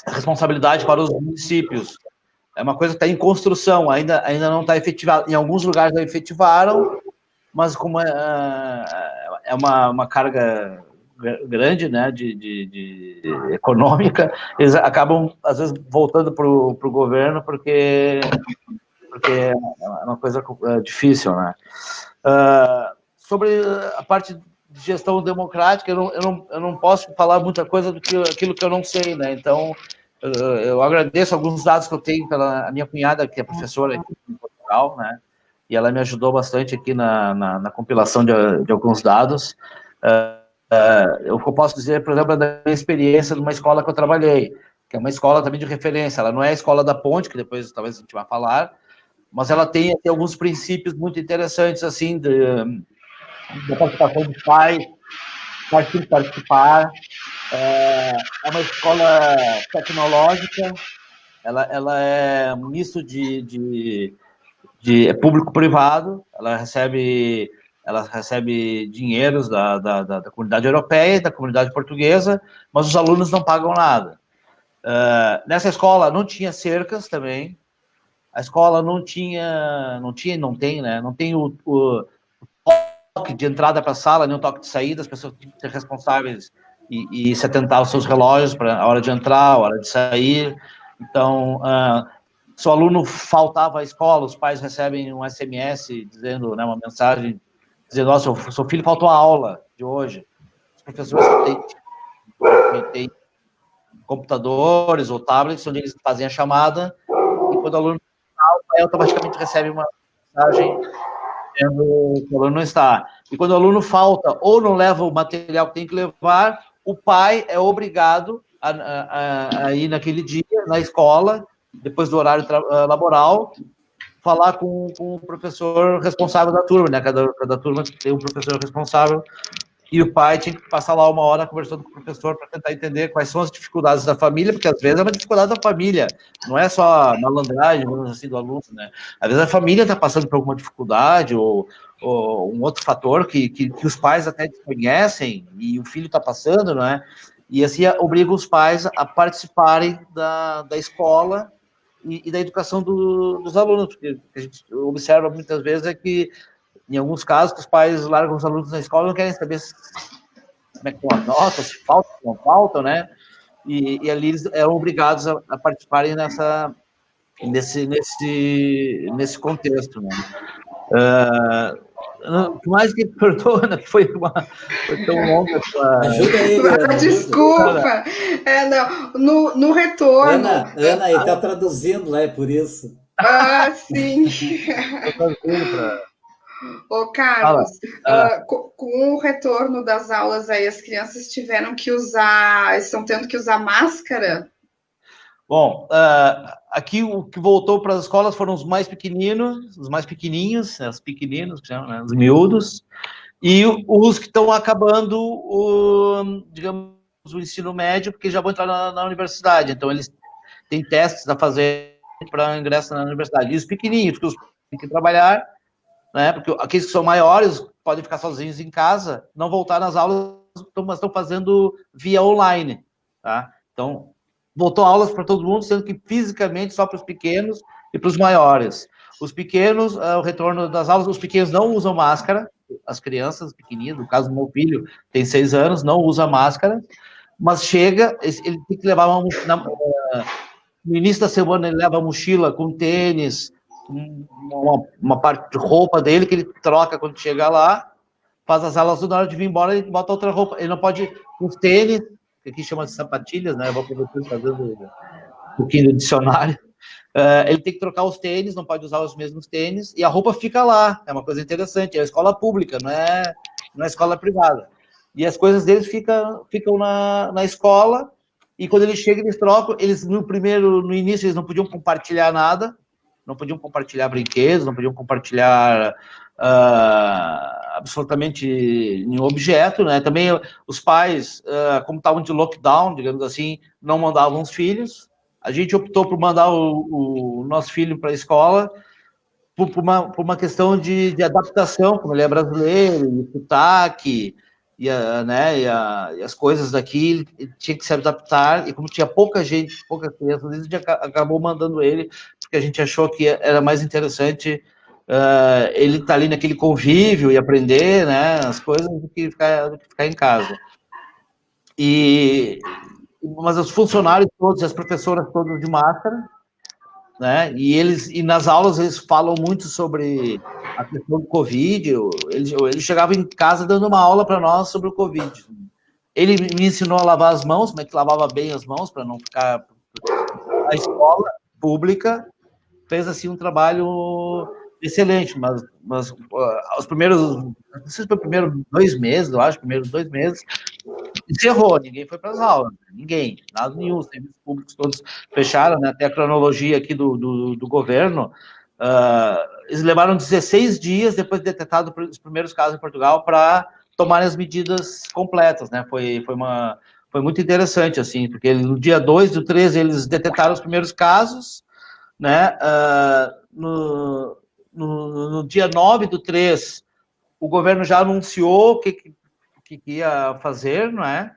responsabilidade para os municípios. É uma coisa que está em construção, ainda não está efetivada. Em alguns lugares já efetivaram, mas como é uma carga grande, né, de econômica, eles acabam, às vezes, voltando para o governo, porque é uma coisa difícil, né. Sobre a parte de gestão democrática, eu não posso falar muita coisa aquilo que eu não sei, né, então eu agradeço alguns dados que eu tenho pela minha cunhada, que é professora aqui em Portugal, né, e ela me ajudou bastante aqui na compilação de alguns dados. Eu posso dizer, por exemplo, da minha experiência numa escola que eu trabalhei, que é uma escola também de referência. Ela não é a escola da Ponte, que depois talvez a gente vai falar, mas ela tem alguns princípios muito interessantes, assim, da participação dos pais, participar. É uma escola tecnológica, ela é um misto de público-privado, ela recebe dinheiros da comunidade europeia e da comunidade portuguesa, mas os alunos não pagam nada. Nessa escola não tinha cercas também, a escola não tem, né? Não tem o toque de entrada para a sala, nem o toque de saída, as pessoas têm que ser responsáveis e se atentar aos seus relógios para a hora de entrar, a hora de sair. Então, se o aluno faltava à escola, os pais recebem um SMS dizendo, né, uma mensagem dizendo, seu filho faltou a aula de hoje. Os professores têm computadores ou tablets onde eles fazem a chamada e quando o aluno falta, automaticamente recebe uma mensagem dizendo que o aluno não está. E quando o aluno falta ou não leva o material que tem que levar, o pai é obrigado a ir naquele dia na escola, depois do horário laboral, falar com o professor responsável da turma, né? Cada turma tem um professor responsável, e o pai tinha que passar lá uma hora conversando com o professor para tentar entender quais são as dificuldades da família, porque às vezes é uma dificuldade da família, não é só a malandragem, assim, do aluno, né? Às vezes a família está passando por alguma dificuldade ou um outro fator que os pais até desconhecem e o filho está passando, não é? E assim obriga os pais a participarem da escola e da educação dos alunos, porque o que a gente observa muitas vezes é que, em alguns casos, que os pais largam os alunos na escola e não querem saber como é que estão as notas, se faltam, se não faltam, né? E ali eles eram obrigados a participarem nesse contexto, né? Mais que perdoa, que foi tão longa. Ajuda ele, Ana. Desculpa. No retorno. Ana, ele está traduzindo lá, é por isso. Sim. Ô, Carlos, com o retorno das aulas aí, as crianças estão tendo que usar máscara? Bom, aqui o que voltou para as escolas foram os mais pequenininhos, né, os pequeninos, né, os miúdos, e os que estão acabando, digamos, o ensino médio, porque já vão entrar na universidade. Então, eles têm testes a fazer para ingresso na universidade. E os pequenininhos, que têm que trabalhar, né, porque aqueles que são maiores podem ficar sozinhos em casa, não voltar nas aulas, mas estão fazendo via online, tá? Então, voltou aulas para todo mundo, sendo que fisicamente só para os pequenos e para os maiores. Os pequenos, o retorno das aulas, os pequenos não usam máscara, as crianças pequenininhas, no caso do meu filho, tem 6 anos, não usa máscara, mas chega, ele tem que levar no início da semana ele leva a mochila com tênis, uma parte de roupa dele que ele troca quando chega lá, faz as aulas, na hora de vir embora ele bota outra roupa, ele não pode, os tênis, que aqui chama de sapatilhas, né, eu vou aproveitar fazendo um pouquinho do dicionário, Ele tem que trocar os tênis, não pode usar os mesmos tênis, e a roupa fica lá. É uma coisa interessante. É a escola pública, não é escola privada. E as coisas deles ficam na escola, e quando eles chegam, eles trocam. Eles, no início, eles não podiam compartilhar nada, não podiam compartilhar brinquedos, não podiam compartilhar absolutamente nenhum objeto, né? Também os pais, como estavam de lockdown, digamos assim, não mandavam os filhos. A gente optou por mandar o nosso filho para a escola por uma questão de adaptação, como ele é brasileiro, e sotaque, e as coisas daqui, ele tinha que se adaptar, e como tinha pouca gente, pouca criança, a gente acabou mandando ele, porque a gente achou que era mais interessante ele estar ali naquele convívio e aprender, né, as coisas do que ficar em casa. Mas os funcionários todos, as professoras todas de máscara, né? E nas aulas eles falam muito sobre a questão do Covid. Ele chegava em casa dando uma aula para nós sobre o Covid. Ele me ensinou a lavar as mãos, como é que lavava bem as mãos para não ficar. A escola pública fez assim um trabalho excelente, mas os primeiros 2 meses, eu acho, primeiros 2 meses, encerrou, ninguém foi para as aulas, nada nenhum, os serviços públicos todos fecharam, né? Até a cronologia aqui do governo, eles levaram 16 dias depois de detectado os primeiros casos em Portugal para tomarem as medidas completas, né? Foi muito interessante, assim, porque no dia 2 do 13 eles detectaram os primeiros casos, né? No dia 9 do 3, o governo já anunciou o que ia fazer, não é?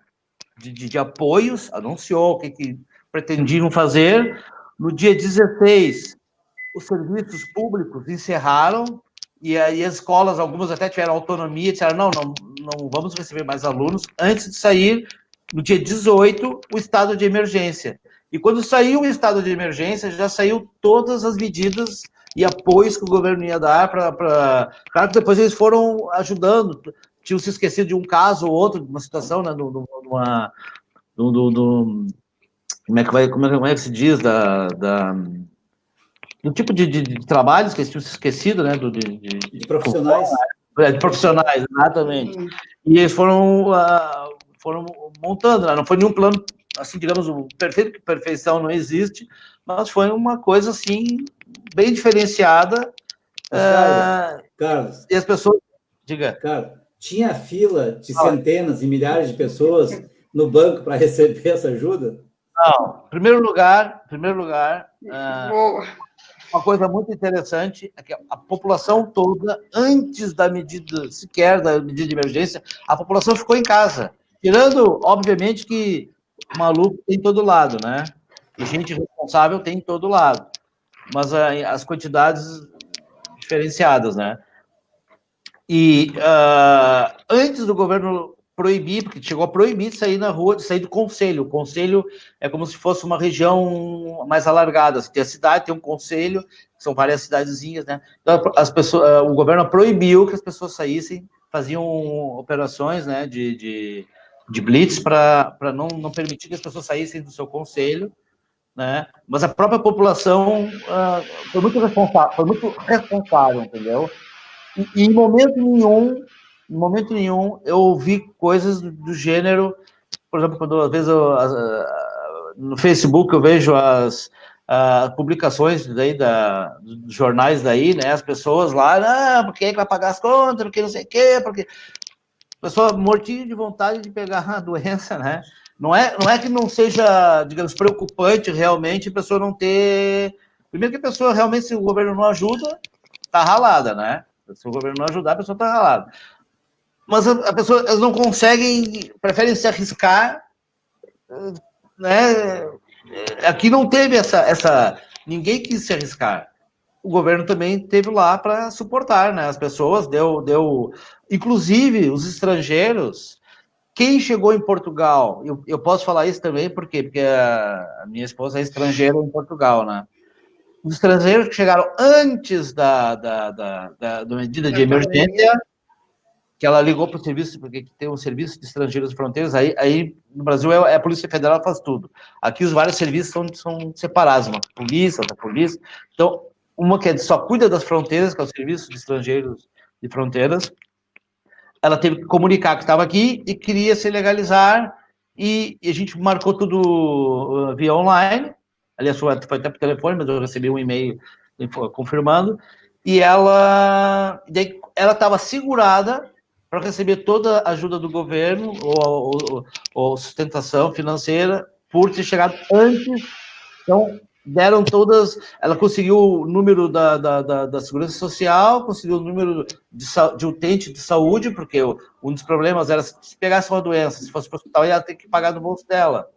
De apoios, anunciou o que pretendiam fazer. No dia 16, os serviços públicos encerraram, e aí as escolas, algumas até tiveram autonomia, disseram, não vamos receber mais alunos, antes de sair, no dia 18, o estado de emergência. E quando saiu o estado de emergência, já saiu todas as medidas e apoios que o governo ia dar para... Claro que depois eles foram ajudando, tinham se esquecido de um caso ou outro, de uma situação, né, como é que se diz, do tipo de trabalhos que eles tinham se esquecido, né, de profissionais. De profissionais, exatamente. E eles foram montando, né? Não foi nenhum plano, assim, digamos, perfeito, que perfeição não existe, mas foi uma coisa, assim, bem diferenciada. Carlos, e as pessoas... Diga. Carlos, tinha fila de centenas e milhares de pessoas no banco para receber essa ajuda? Não. Em primeiro lugar, uma coisa muito interessante é que a população toda, antes da medida, sequer da medida de emergência, a população ficou em casa. Tirando, obviamente, que maluco tem em todo lado, né? E gente responsável tem em todo lado. Mas as quantidades diferenciadas, né? E antes do governo proibir, porque chegou a proibir de sair na rua, de sair do concelho. O concelho é como se fosse uma região mais alargada. Tem a cidade, tem um concelho, são várias cidadezinhas, né? Então, o governo proibiu que as pessoas saíssem, faziam operações, né, de blitz para não permitir que as pessoas saíssem do seu concelho, né? Mas a própria população foi muito responsável, entendeu? E em momento nenhum, eu ouvi coisas do gênero, por exemplo, quando às vezes no Facebook eu vejo as publicações daí dos jornais daí, né? As pessoas lá, porque vai pagar as contas, porque não sei o quê, porque a pessoa mortinha de vontade de pegar a doença, né? Não é que não seja, digamos, preocupante realmente a pessoa não ter... Primeiro que a pessoa realmente, se o governo não ajuda, tá ralada, né? Se o governo não ajudar, a pessoa está ralada. Mas a pessoa, elas não conseguem, preferem se arriscar, né? Aqui não teve essa... Ninguém quis se arriscar. O governo também teve lá para suportar, né? As pessoas, inclusive, os estrangeiros, quem chegou em Portugal, eu posso falar isso também, por quê? Porque a minha esposa é estrangeira em Portugal, né? Os estrangeiros que chegaram antes da medida de emergência, que ela ligou para o serviço, porque tem um serviço de estrangeiros e fronteiras, aí no Brasil é a Polícia Federal que faz tudo. Aqui os vários serviços são separados, uma polícia, outra polícia. Então, uma que só cuida das fronteiras, que é o Serviço de Estrangeiros e Fronteiras, ela teve que comunicar que estava aqui e queria se legalizar, e a gente marcou tudo via online. Aliás, foi até por telefone, mas eu recebi um e-mail confirmando, e ela estava segurada para receber toda a ajuda do governo ou sustentação financeira por ter chegado antes. Então, deram todas. Ela conseguiu o número da Segurança Social, conseguiu o número de utente de saúde, porque um dos problemas era se pegasse uma doença, se fosse para o hospital, ia ter que pagar do bolso dela.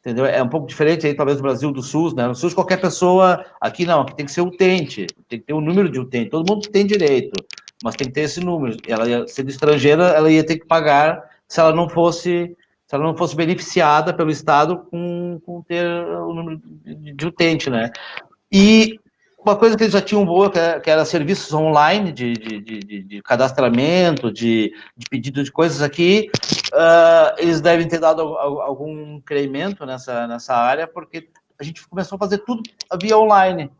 Entendeu? É um pouco diferente aí, talvez, do Brasil, do SUS, né? No SUS, qualquer pessoa. Aqui não, aqui tem que ser utente, tem que ter um número de utente. Todo mundo tem direito, mas tem que ter esse número. Ela, sendo estrangeira, ela ia ter que pagar se ela não fosse beneficiada pelo Estado com ter o número de utente, né? E uma coisa que eles já tinham boa, que era serviços online de cadastramento, de pedido de coisas aqui, eles devem ter dado algum incremento nessa área, porque a gente começou a fazer tudo via online.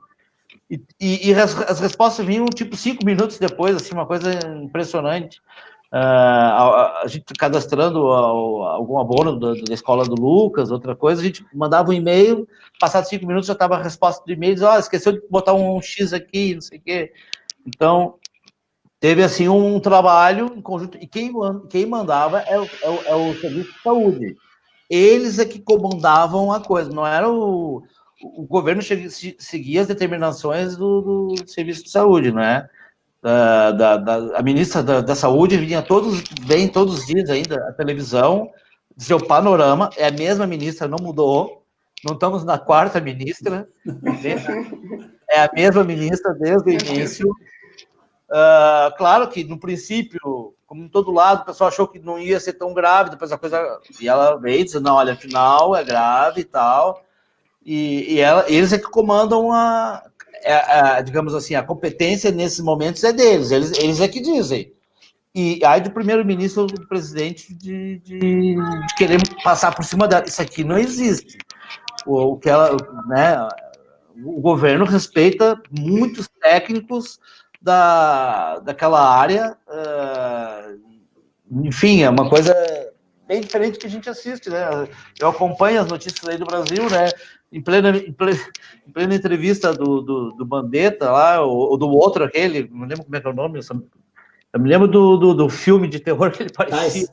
E as respostas vinham, tipo, 5 minutos depois, assim, uma coisa impressionante. A gente cadastrando algum abono da escola do Lucas, outra coisa, a gente mandava um e-mail, passados 5 minutos já estava a resposta do e-mail, esqueceu de botar um X aqui, não sei o quê. Então, teve assim um trabalho em conjunto, e quem mandava é o Serviço de Saúde. Eles é que comandavam a coisa, não era o governo seguia as determinações do Serviço de Saúde, não é? A ministra da Saúde vinha todos os dias ainda à televisão, dizer o panorama, é a mesma ministra, não mudou, não estamos na quarta ministra, é a mesma ministra desde o início. Claro que no princípio, como em todo lado, o pessoal achou que não ia ser tão grave, depois a coisa, e ela veio dizendo, não, olha, afinal é grave e tal, e eles é que comandam digamos assim, a competência nesses momentos é deles, eles é que dizem. E aí do primeiro-ministro ou do presidente de querer passar por cima dela. Isso aqui não existe. O governo respeita muitos técnicos daquela área. Enfim, é uma coisa bem diferente que a gente assiste, né? Eu acompanho as notícias aí do Brasil, né? Em plena entrevista do Mandetta lá, ou do outro aquele, não lembro como é que é o nome, eu me lembro do filme de terror que ele parecia.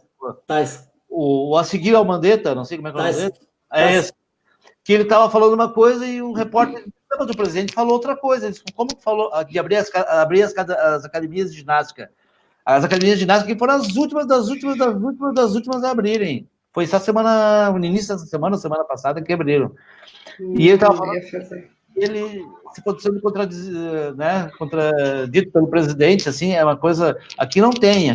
O A Seguir ao Mandetta, não sei como é que é o nome dele. É esse. Que ele estava falando uma coisa e o repórter do presidente falou outra coisa. Ele disse, como que falou? De abrir as academias de ginástica. As academias de ginástica que foram as últimas a abrirem. Foi só no início dessa semana passada, que abriram. E ele estava falando, ele se sendo contradito pelo presidente, assim, é uma coisa, aqui não. E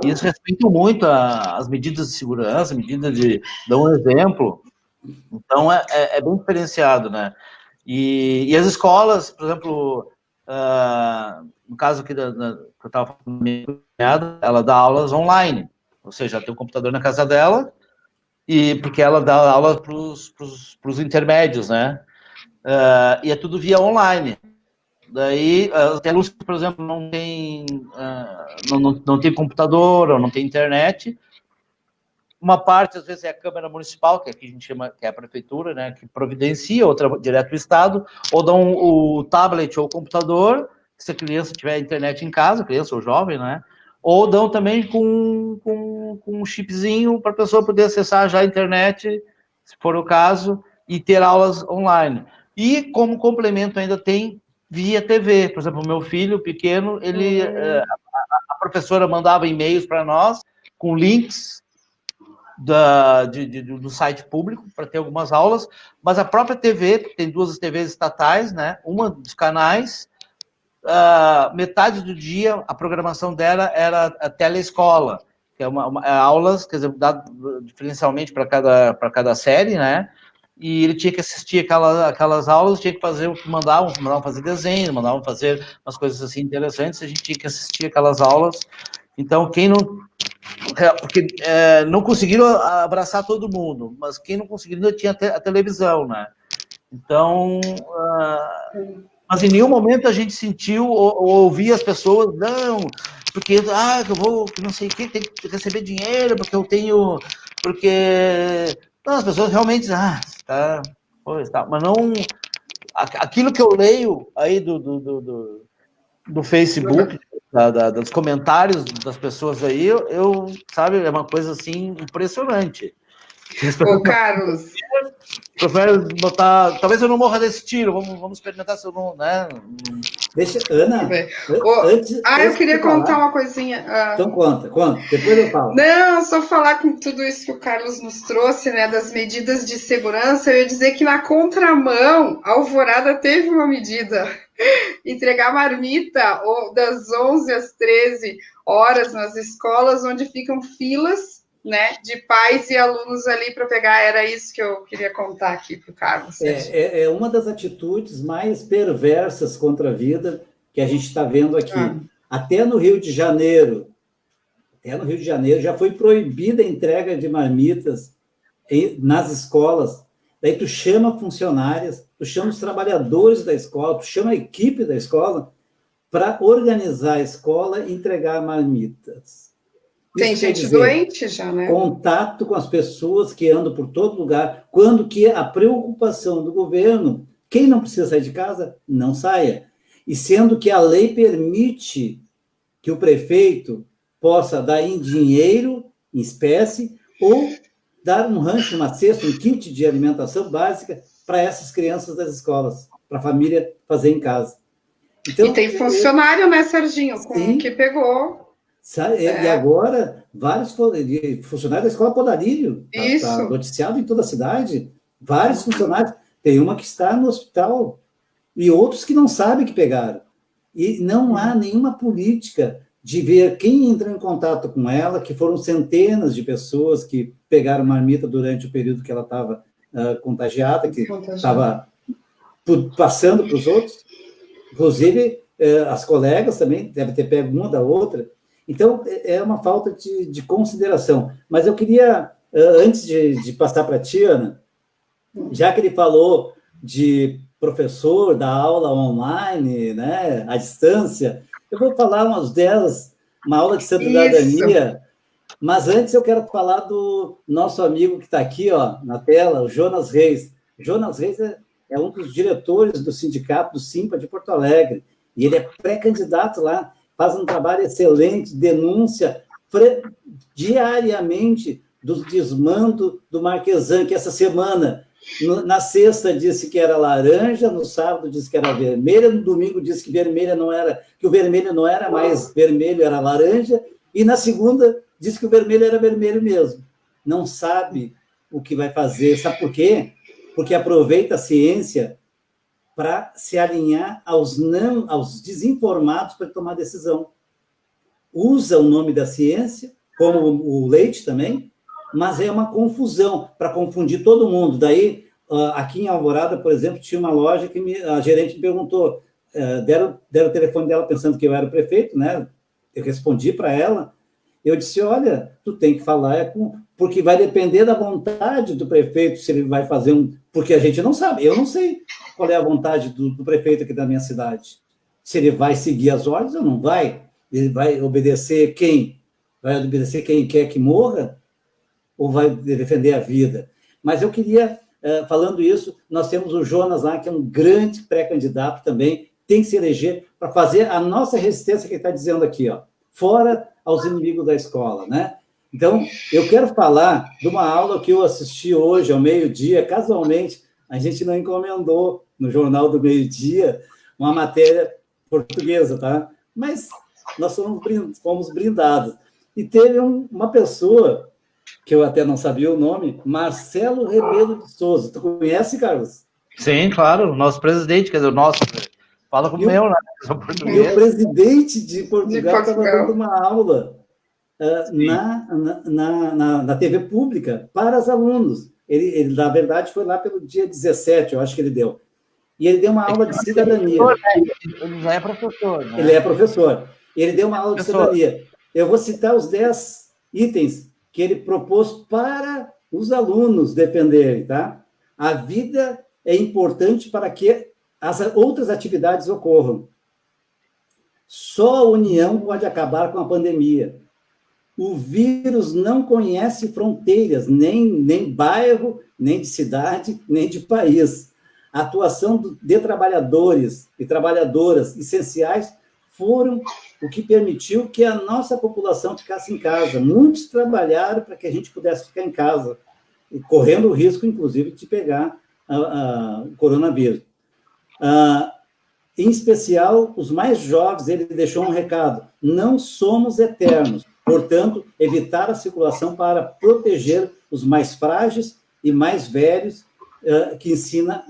eles respeitam muito as medidas de segurança, medidas de dar um exemplo. Então, é bem diferenciado, né? E as escolas, por exemplo, no caso aqui que eu estava falando, minha cunhada, ela dá aulas online, ou seja, ela tem um computador na casa dela, porque ela dá aula para os intermédios, né? E é tudo via online. Daí, tem alunos que, por exemplo, não tem computador ou não tem internet. Uma parte, às vezes, é a Câmara Municipal, que aqui a gente chama, que é a Prefeitura, né, que providencia, outra direto do Estado, ou dão o tablet ou o computador, se a criança tiver internet em casa, criança ou jovem, né, ou dão também com um chipzinho para a pessoa poder acessar já a internet, se for o caso, e ter aulas online. E, como complemento, ainda tem via TV. Por exemplo, o meu filho pequeno, a professora mandava e-mails para nós, com links do site público para ter algumas aulas, mas a própria TV, tem 2 TVs estatais, né? Uma dos canais, metade do dia a programação dela era a teleescola, que é aulas, quer dizer, dado diferencialmente para cada série, né? E ele tinha que assistir aquelas aulas, tinha que fazer o que mandavam fazer desenho, mandavam fazer umas coisas assim interessantes, a gente tinha que assistir aquelas aulas Então, quem não... Porque não conseguiram abraçar todo mundo, mas quem não conseguiu tinha a televisão, né? Então, mas em nenhum momento a gente sentiu ou ouvia as pessoas, não, porque eu vou, não sei o que, tem que receber dinheiro, porque eu tenho, porque... Não, as pessoas realmente, tá, pois, tá, mas não... Aquilo que eu leio aí do Facebook, dos comentários das pessoas aí, sabe, é uma coisa assim impressionante. Ô, Carlos. Prefere botar. Talvez eu não morra desse tiro, vamos experimentar se eu não. Né? Deixa, Ana. Eu queria contar uma coisinha. Então conta, depois eu falo. Não, só falar com tudo isso que o Carlos nos trouxe, né, das medidas de segurança, eu ia dizer que na contramão, a Alvorada teve uma medida. Entregar marmita das 11 às 13 horas nas escolas, onde ficam filas, né, de pais e alunos ali para pegar. Era isso que eu queria contar aqui para o Carlos. É uma das atitudes mais perversas contra a vida que a gente está vendo aqui. Até no Rio de Janeiro já foi proibida a entrega de marmitas nas escolas. Daí tu chama funcionários, tu chama os trabalhadores da escola, tu chama a equipe da escola para organizar a escola e entregar marmitas. Tem gente doente já, né? Contato com as pessoas que andam por todo lugar, quando que a preocupação do governo, quem não precisa sair de casa, não saia. E sendo que a lei permite que o prefeito possa dar em dinheiro, em espécie, ou dar um rancho, uma cesta, um kit de alimentação básica para essas crianças das escolas, para a família fazer em casa. Então, e tem funcionário, né, Serginho, com que pegou. E agora, vários funcionários da escola Podarilho, está noticiado em toda a cidade, vários funcionários, tem uma que está no hospital, e outros que não sabem que pegaram. E não há nenhuma política de ver quem entrou em contato com ela, que foram centenas de pessoas que pegaram marmita durante o período que ela estava contagiada, que estava passando para os outros. Inclusive, as colegas também devem ter pego uma da outra. Então, é uma falta de consideração. Mas eu queria, antes de passar para a ti, Ana, já que ele falou de professor, da aula online, né, à distância, eu vou falar umas delas, uma aula de cidadania, mas antes eu quero falar do nosso amigo que está aqui, ó, na tela, o Jonas Reis. Jonas Reis é um dos diretores do sindicato do Simpa de Porto Alegre, e ele é pré-candidato lá, faz um trabalho excelente, denúncia diariamente do desmando do Marquesan, que essa semana, na sexta, disse que era laranja, no sábado disse que era vermelha, no domingo disse que o vermelho não era mais vermelho, era laranja, e na segunda disse que o vermelho era vermelho mesmo. Não sabe o que vai fazer. Sabe por quê? Porque aproveita a ciência para se alinhar aos desinformados para tomar decisão. Usa o nome da ciência, como o leite também, mas é uma confusão, para confundir todo mundo. Daí, aqui em Alvorada, por exemplo, tinha uma loja que a gerente me perguntou, deram o telefone dela pensando que eu era o prefeito, né? Eu respondi para ela, eu disse, olha, tu tem que falar, porque vai depender da vontade do prefeito, se ele vai fazer porque a gente não sabe, eu não sei qual é a vontade do prefeito aqui da minha cidade. Se ele vai seguir as ordens ou não vai, ele vai obedecer quem? Vai obedecer quem quer que morra? Ou vai defender a vida? Mas eu queria, falando isso, nós temos o Jonas lá, que é um grande pré-candidato também, tem que se eleger para fazer a nossa resistência que ele está dizendo aqui, ó, fora aos inimigos da escola, né? Então, eu quero falar de uma aula que eu assisti hoje, ao meio-dia, casualmente, a gente não encomendou no Jornal do Meio-Dia uma matéria portuguesa, tá? Mas nós fomos brindados. E teve uma pessoa, que eu até não sabia o nome, Marcelo Rebelo de Souza. Tu conhece, Carlos? Sim, claro, o nosso presidente, quer dizer, o nosso... Fala como eu, né? E o presidente de Portugal estava dando uma aula na TV pública para os alunos. Ele, na verdade, foi lá pelo dia 17, eu acho que ele deu. E ele deu uma aula de cidadania. Ele já é professor, né? Ele é professor. Ele deu uma aula de cidadania. Eu vou citar os 10 itens que ele propôs para os alunos defenderem, tá? A vida é importante para que as outras atividades ocorram. Só a união pode acabar com a pandemia. O vírus não conhece fronteiras, nem bairro, nem de cidade, nem de país. A atuação de trabalhadores e trabalhadoras essenciais foram o que permitiu que a nossa população ficasse em casa. Muitos trabalharam para que a gente pudesse ficar em casa, correndo o risco, inclusive, de pegar o coronavírus. Em especial, os mais jovens, ele deixou um recado: não somos eternos, portanto, evitar a circulação para proteger os mais frágeis e mais velhos, que ensina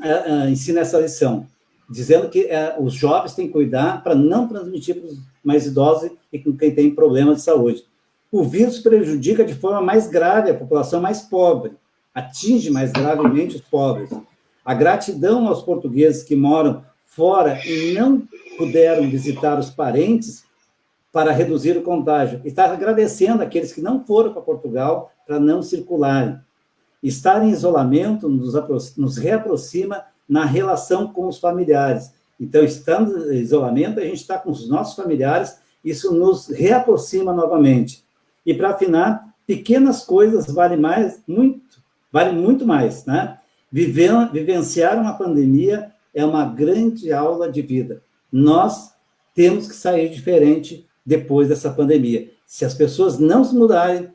essa lição, dizendo que os jovens têm que cuidar para não transmitir para os mais idosos e com quem tem problemas de saúde. O vírus prejudica de forma mais grave a população mais pobre, atinge mais gravemente os pobres. A gratidão aos portugueses que moram fora e não puderam visitar os parentes para reduzir o contágio. Está agradecendo aqueles que não foram para Portugal para não circularem. Estar em isolamento nos reaproxima na relação com os familiares. Então, estando em isolamento, a gente está com os nossos familiares, isso nos reaproxima novamente. E, para afinar, pequenas coisas valem muito mais, né? Vivenciar uma pandemia é uma grande aula de vida. Nós temos que sair diferente depois dessa pandemia. Se as pessoas não se mudarem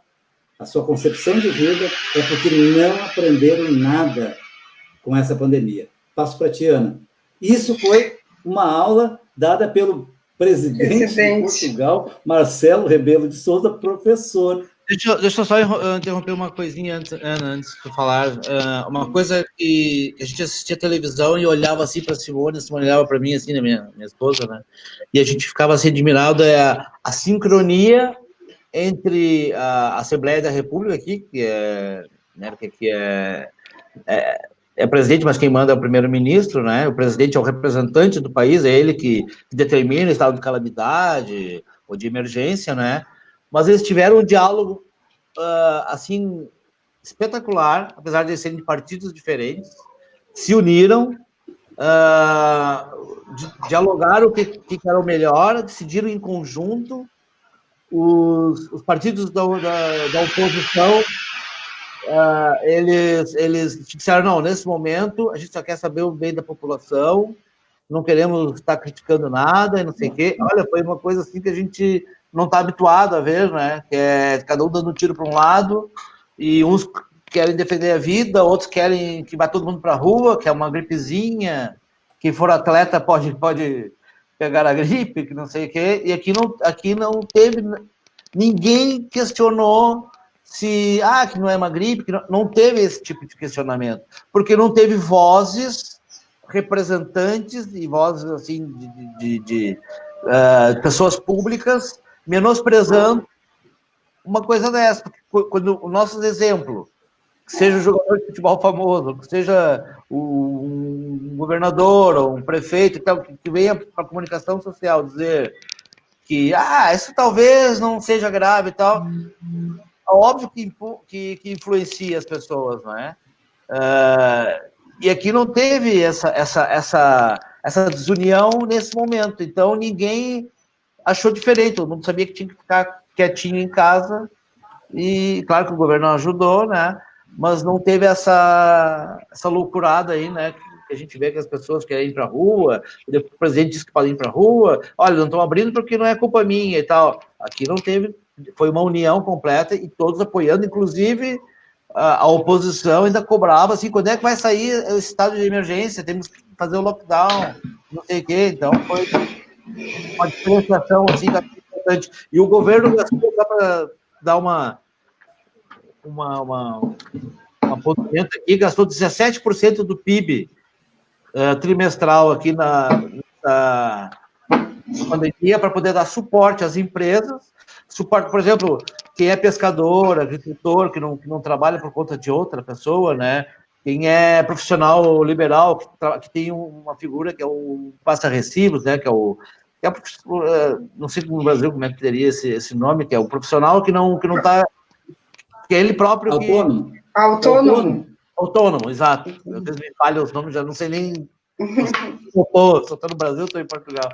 a sua concepção de vida, é porque não aprenderam nada com essa pandemia. Passo para a Tiana. Isso foi uma aula dada pelo presidente de Portugal, Marcelo Rebelo de Sousa, professor. Deixa eu só interromper uma coisinha antes de falar. Uma coisa que a gente assistia televisão e olhava assim para a Simone olhava para mim, assim, minha esposa, né? E a gente ficava assim admirado, a sincronia entre a Assembleia da República aqui, que é presidente, mas quem manda é o primeiro-ministro, né? O presidente é o representante do país, é ele que determina o estado de calamidade ou de emergência, né? Mas eles tiveram um diálogo, assim, espetacular, apesar de serem de partidos diferentes, se uniram, dialogaram o que era o melhor, decidiram em conjunto. Os partidos da oposição, eles disseram, não, nesse momento a gente só quer saber o bem da população, não queremos estar criticando nada e não sei o quê. Olha, foi uma coisa assim que a gente não está habituado a ver, né? Que é cada um dando um tiro para um lado, e uns querem defender a vida, outros querem que vá todo mundo para a rua, que é uma gripezinha, quem for atleta pode pegar a gripe, que não sei o quê, e aqui não teve, ninguém questionou que não é uma gripe, que não teve esse tipo de questionamento, porque não teve vozes representantes e vozes assim de pessoas públicas menosprezando uma coisa dessa, porque quando o nosso exemplo, que seja um jogador de futebol famoso, que seja um governador ou um prefeito que venha para a comunicação social dizer que isso talvez não seja grave e tal, é óbvio que influencia as pessoas, não é? E aqui não teve essa desunião nesse momento, então ninguém achou diferente, todo mundo sabia que tinha que ficar quietinho em casa, e claro que o governo ajudou, né? Mas não teve essa loucurada aí, né? Que a gente vê que as pessoas querem ir para a rua, o presidente disse que podem ir para a rua, olha, não estão abrindo porque não é culpa minha e tal. Aqui não teve, foi uma união completa e todos apoiando, inclusive a oposição ainda cobrava assim, quando é que vai sair o estado de emergência? Temos que fazer o lockdown, não sei o quê. Então foi uma diferenciação assim importante. E o governo gastou, só para dar uma apontamento aqui, gastou 17% do PIB trimestral aqui na pandemia para poder dar suporte às empresas, suporte, por exemplo, quem é pescador, agricultor, que não trabalha por conta de outra pessoa, né? Quem é profissional liberal, que tem uma figura que é o passa-recibos, né? Que é que é, não sei no Brasil como é que teria esse nome, que é o profissional que não está, que é ele próprio Autônomo, exato. Às vezes me falha os nomes, já não sei nem. Só estou no Brasil, estou em Portugal.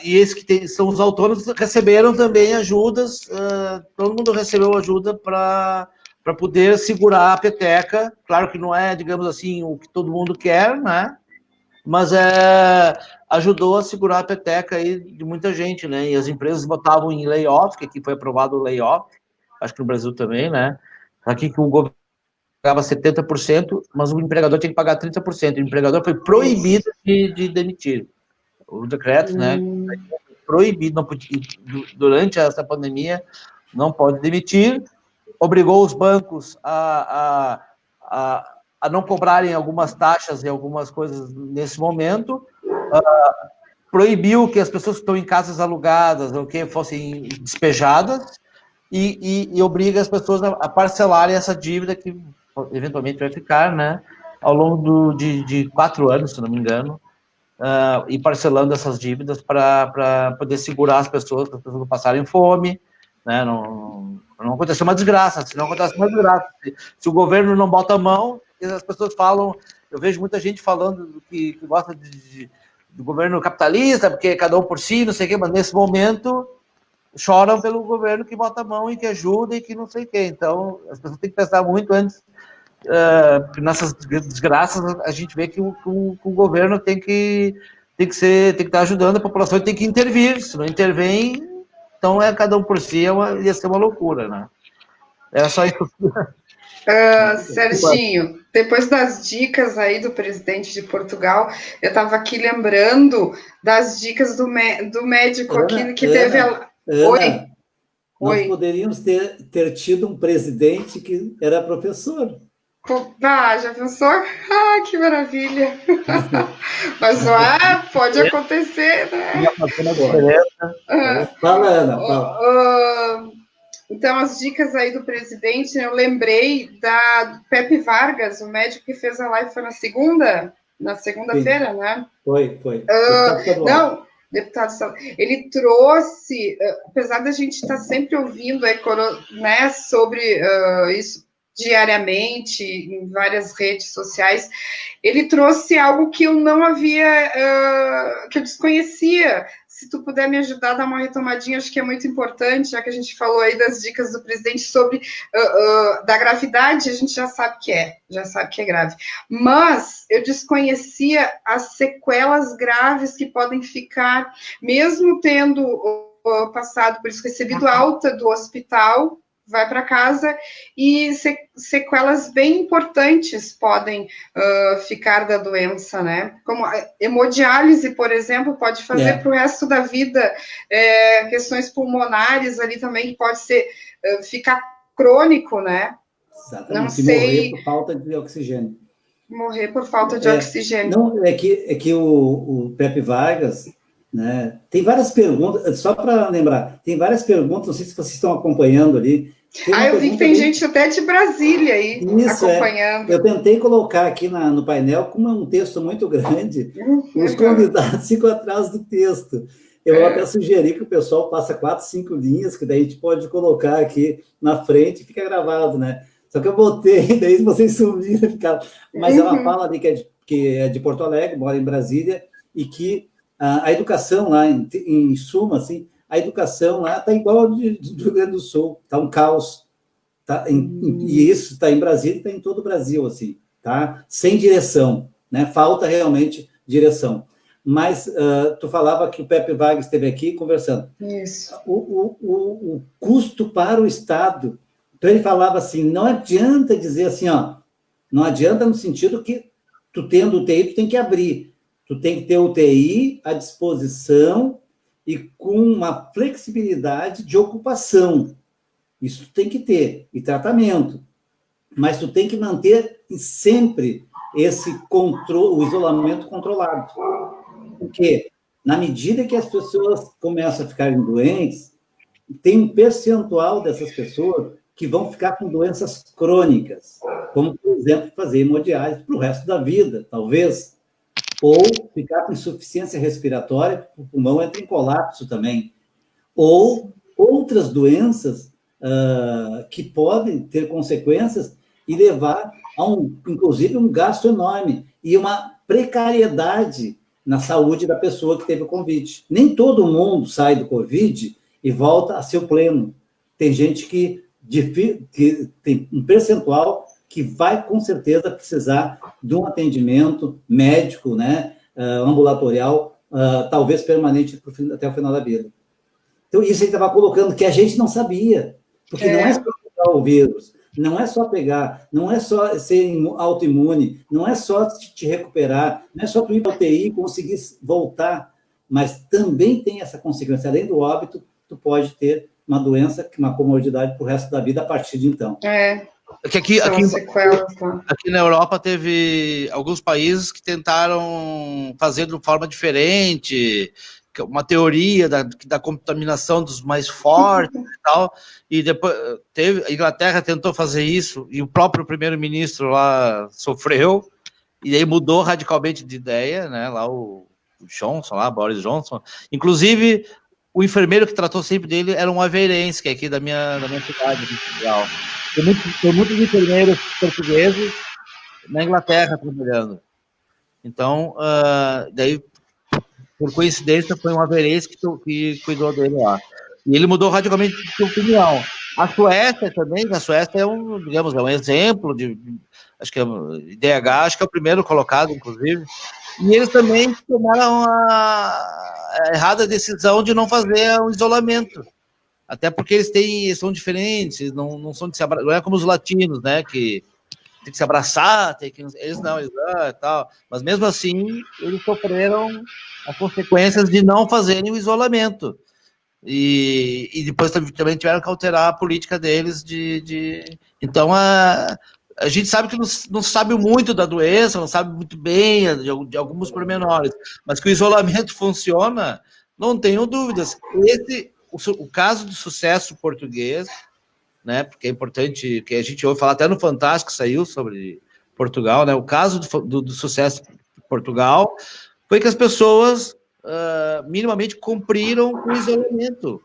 E esses que são os autônomos receberam também ajudas, todo mundo recebeu ajuda para poder segurar a peteca. Claro que não é, digamos assim, o que todo mundo quer, né? Mas ajudou a segurar a peteca aí de muita gente, né? E as empresas botavam em layoff, que aqui foi aprovado o layoff, acho que no Brasil também, né? Aqui que o governo pagava 70%, mas o empregador tinha que pagar 30%. O empregador foi proibido de demitir. O decreto, né? Proibido, não podia, durante essa pandemia, não pode demitir. Obrigou os bancos a não cobrarem algumas taxas e algumas coisas nesse momento. Proibiu que as pessoas que estão em casas alugadas ou que fossem despejadas e obriga as pessoas a parcelarem essa dívida que eventualmente vai ficar, né, ao longo de 4 anos, se não me engano, e parcelando essas dívidas para poder segurar as pessoas não passarem fome, né, não acontecer uma desgraça, se não acontece uma desgraça. Se o governo não bota a mão, as pessoas falam, eu vejo muita gente falando que gosta do governo capitalista, porque cada um por si, não sei o quê, mas nesse momento choram pelo governo que bota a mão e que ajuda e que não sei o quê. Então, as pessoas têm que pensar muito antes. Nessas desgraças, a gente vê que o governo tem que estar ajudando a população e tem que intervir. Se não intervém, então cada um por si, ia ser uma loucura, né? Era só isso. Serginho, depois das dicas aí do presidente de Portugal, eu estava aqui lembrando das dicas do médico aqui que teve... Ana, nós poderíamos ter tido um presidente que era professor. Já pensou? Que maravilha! Mas pode acontecer, né? Fala, Ana. Fala. Então, as dicas aí do presidente, eu lembrei da Pepe Vargas, o médico que fez a live, foi na segunda-feira, né? Foi. Deputado estadual. Ele trouxe, apesar da gente estar sempre ouvindo, né, sobre isso diariamente, em várias redes sociais, ele trouxe algo que eu não havia, que eu desconhecia. Se tu puder me ajudar a dar uma retomadinha, acho que é muito importante, já que a gente falou aí das dicas do presidente sobre da gravidade, a gente já sabe que é grave. Mas eu desconhecia as sequelas graves que podem ficar, mesmo tendo passado por isso, recebido alta do hospital, vai para casa, e sequelas bem importantes podem ficar da doença, né? Como a hemodiálise, por exemplo, pode fazer para o resto da vida, questões pulmonares ali também, que pode ficar crônico, né? Exatamente, não sei... morrer por falta de oxigênio. Morrer por falta de oxigênio. Não, é que o Pepe Vargas, né, tem várias perguntas, só para lembrar, tem várias perguntas, não sei se vocês estão acompanhando ali. Eu vi que tem gente até de Brasília aí acompanhando. Eu tentei colocar aqui no painel, como é um texto muito grande, os convidados ficam atrás do texto. Eu vou até sugerir que o pessoal faça 4, 5 linhas, que daí a gente pode colocar aqui na frente e fica gravado, né? Só que eu botei, daí vocês sumiram, mas ela fala ali que é de Porto Alegre, mora em Brasília, e que a educação lá, em suma, assim, a educação lá está igual ao do Rio Grande do Sul, está um caos. E isso está em Brasília e está em todo o Brasil, assim, tá? Sem direção, né? Falta realmente direção. Mas tu falava que o Pepe Vargas esteve aqui conversando. Isso. O custo para o Estado. Então, ele falava assim, não adianta dizer assim, não adianta no sentido que tu tendo UTI, tu tem que abrir. Tu tem que ter UTI à disposição e com uma flexibilidade de ocupação. Isso tu tem que ter, e tratamento. Mas tu tem que manter sempre esse controle, o isolamento controlado. Porque, na medida que as pessoas começam a ficarem doentes, tem um percentual dessas pessoas que vão ficar com doenças crônicas, como, por exemplo, fazer hemodiálise para o resto da vida, talvez, ou ficar com insuficiência respiratória, o pulmão entra em colapso também, ou outras doenças que podem ter consequências e levar a inclusive um gasto enorme e uma precariedade na saúde da pessoa que teve o Covid. Nem todo mundo sai do Covid e volta a ser o pleno. Tem gente que tem um percentual que vai, com certeza, precisar de um atendimento médico, né, ambulatorial, talvez permanente até o final da vida. Então, isso ele estava colocando que a gente não sabia, porque não é só pegar o vírus, não é só pegar, não é só ser autoimune, não é só te recuperar, não é só tu ir para a UTI e conseguir voltar, mas também tem essa consequência. Além do óbito, tu pode ter uma doença, uma comorbidade para o resto da vida a partir de então. Aqui na Europa teve alguns países que tentaram fazer de forma diferente, uma teoria da contaminação dos mais fortes e tal, e depois a Inglaterra tentou fazer isso, e o próprio primeiro-ministro lá sofreu, e aí mudou radicalmente de ideia, né, lá o Johnson, lá, Boris Johnson, inclusive o enfermeiro que tratou sempre dele era um aveirense, que é aqui da minha cidade, de Portugal. Tem muitos enfermeiros portugueses na Inglaterra trabalhando. Então, daí, por coincidência, foi um aveirense que cuidou dele lá. E ele mudou radicalmente de opinião. A Suécia também, é um exemplo acho que IDH, acho que é o primeiro colocado, inclusive. E eles também tomaram a errada decisão de não fazer o isolamento. Até porque eles são diferentes, não são de se abraçar, não é como os latinos, né, que tem que se abraçar, eles tal. Mas mesmo assim, eles sofreram as consequências de não fazerem o isolamento. E depois também tiveram que alterar a política deles Então, a gente sabe que não sabe muito da doença, não sabe muito bem de alguns pormenores, mas que o isolamento funciona, não tenho dúvidas. O caso de sucesso português, né, porque é importante, que a gente ouve falar, até no Fantástico saiu sobre Portugal, né, o caso do sucesso de Portugal foi que as pessoas minimamente cumpriram o isolamento.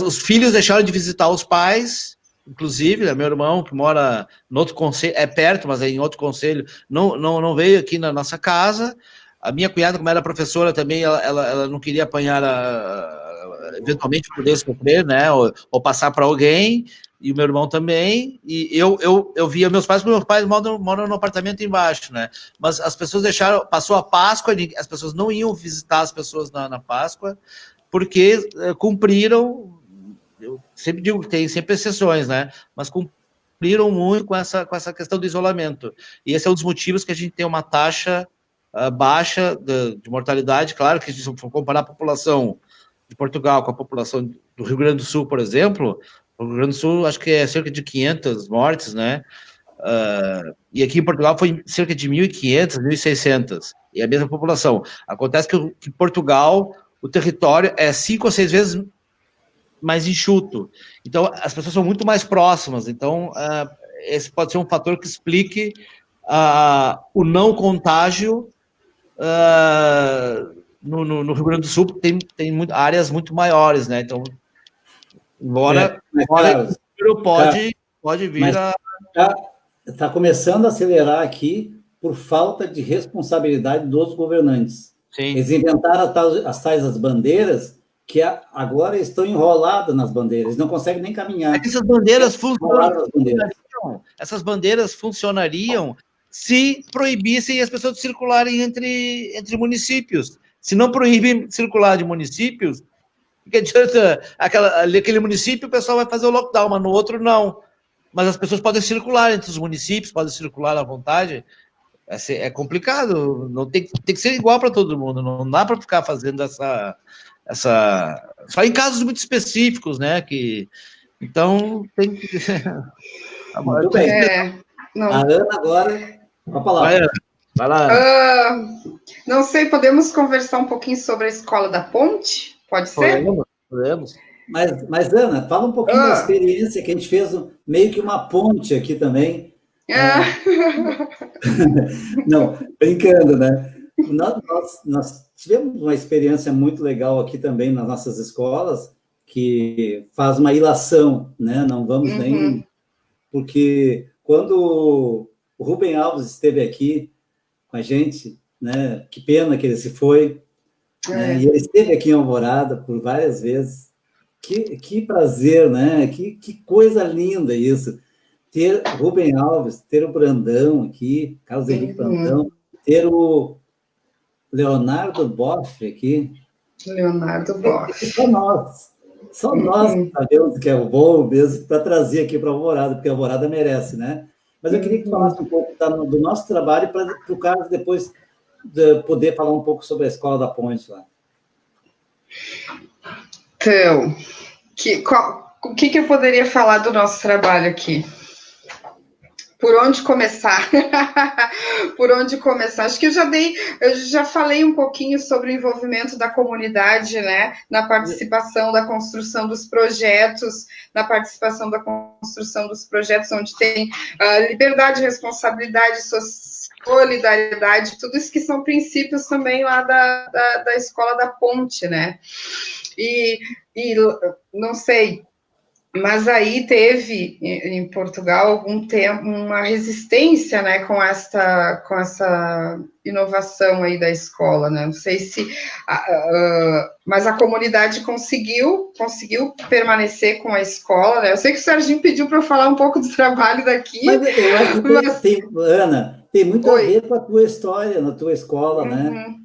Os filhos deixaram de visitar os pais, inclusive, né, meu irmão, que mora no outro concelho, é perto, mas é em outro concelho, não veio aqui na nossa casa. A minha cunhada, como era professora também, ela não queria apanhar, eventualmente poder sofrer, né, ou passar para alguém, e o meu irmão também, e eu via meus pais moram no apartamento embaixo, né, mas as pessoas passou a Páscoa, as pessoas não iam visitar as pessoas na Páscoa, porque cumpriram, eu sempre digo que tem sempre exceções, né, mas cumpriram muito com essa questão do isolamento, e esse é um dos motivos que a gente tem uma taxa baixa de mortalidade. Claro que se for comparar a população de Portugal com a população do Rio Grande do Sul, por exemplo, o Rio Grande do Sul acho que é cerca de 500 mortes, né? E aqui em Portugal foi cerca de 1.500, 1.600, e a mesma população. Acontece que Portugal, o território é 5 ou 6 vezes mais enxuto, então as pessoas são muito mais próximas, então esse pode ser um fator que explique o não contágio. No Rio Grande do Sul tem áreas muito maiores, né? Então, embora pode vir a... Está começando a acelerar aqui por falta de responsabilidade dos governantes. Sim. Eles inventaram as tais das bandeiras, que agora estão enroladas nas bandeiras, eles não conseguem nem caminhar. Essas bandeiras funcionariam se proibissem as pessoas de circularem entre municípios. Se não proíbem circular de municípios, que adianta aquele município o pessoal vai fazer o lockdown, mas no outro não. Mas as pessoas podem circular entre os municípios, podem circular à vontade. É complicado, não tem que ser igual para todo mundo, não dá para ficar fazendo essa... Só em casos muito específicos, né? Então, tem que... Muito bem. A Ana agora... Vai lá. Não sei, podemos conversar um pouquinho sobre a Escola da Ponte? Pode ser? Podemos. Mas, Ana, fala um pouquinho da experiência que a gente fez, meio que uma ponte aqui também. Não, brincando, né? Nós tivemos uma experiência muito legal aqui também nas nossas escolas, que faz uma ilação, né? Não vamos nem... Porque quando o Rubem Alves esteve aqui com a gente, né? Que pena que ele se foi, né? E ele esteve aqui em Alvorada por várias vezes. Que prazer, né? Que coisa linda isso. Ter Rubem Alves, ter o Brandão aqui, Carlos Henrique Brandão, ter o Leonardo Boff aqui. Leonardo Boff. Só nós sabemos que é o bom mesmo para trazer aqui para a Alvorada, porque a Alvorada merece, né? Mas eu queria que tu falasse um pouco do nosso trabalho para o Carlos depois poder falar um pouco sobre a Escola da Ponte lá. Então, o que eu poderia falar do nosso trabalho aqui? Por onde começar? Por onde começar? Acho que eu já falei um pouquinho sobre o envolvimento da comunidade, né? Na participação da construção dos projetos, onde tem liberdade, responsabilidade, solidariedade, tudo isso que são princípios também lá da Escola da Ponte, né? E não sei, mas aí teve em Portugal algum tempo uma resistência, né, com essa inovação aí da escola, né? Não sei se, mas a comunidade conseguiu permanecer com a escola, né? Eu sei que o Serginho pediu para eu falar um pouco do trabalho daqui. Mas eu acho que Ana, tem muito a ver com a tua história na tua escola, né?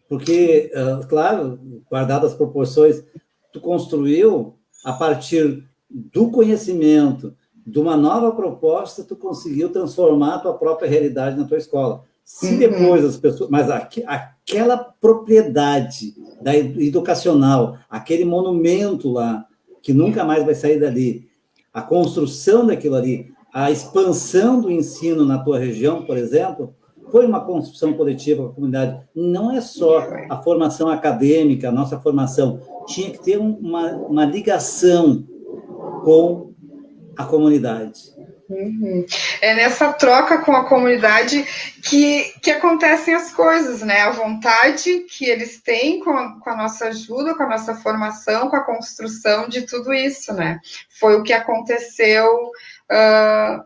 Porque, claro, guardadas as proporções, tu construiu a partir do conhecimento, de uma nova proposta, tu conseguiu transformar a tua própria realidade na tua escola. Se depois as pessoas... Mas aquela propriedade educacional, aquele monumento lá, que nunca mais vai sair dali, a construção daquilo ali, a expansão do ensino na tua região, por exemplo, foi uma construção coletiva com a comunidade. Não é só a formação acadêmica, a nossa formação. Tinha que ter uma ligação com a comunidade. É nessa troca com a comunidade que acontecem as coisas, né? A vontade que eles têm com a nossa ajuda, com a nossa formação, com a construção de tudo isso, né? Foi o que aconteceu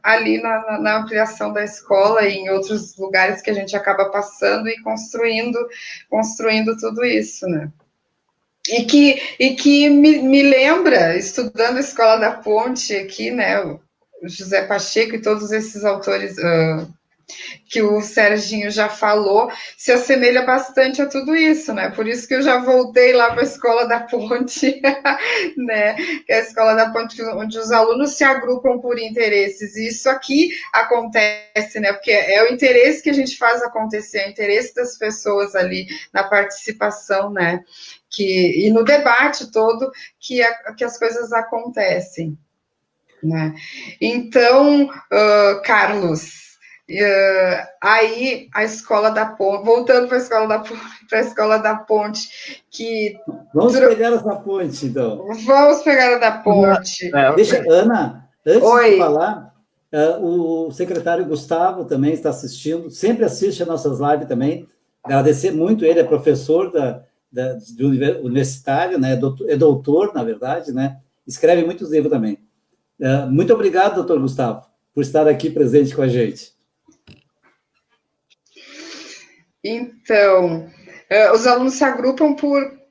ali na ampliação da escola e em outros lugares que a gente acaba passando e construindo tudo isso, né? E que me lembra, estudando a Escola da Ponte aqui, né, o José Pacheco e todos esses autores que o Serginho já falou, se assemelha bastante a tudo isso, né? Por isso que eu já voltei lá para a Escola da Ponte, né? Que é a Escola da Ponte, onde os alunos se agrupam por interesses. E isso aqui acontece, né? Porque é o interesse que a gente faz acontecer, é o interesse das pessoas ali na participação, né? E no debate todo que as coisas acontecem, né? Então, Carlos, aí a Escola da Ponte, voltando para a Escola da Ponte, que... Vamos pegar essa ponte, então. Vamos pegar a da ponte. Deixa, Ana, antes Oi. de falar, o secretário Gustavo também está assistindo, sempre assiste as nossas lives também. Agradecer muito, ele é professor de universitário, né? É doutor, na verdade, né? Escreve muitos livros também. Muito obrigado, doutor Gustavo, por estar aqui presente com a gente. Então, os alunos se agrupam por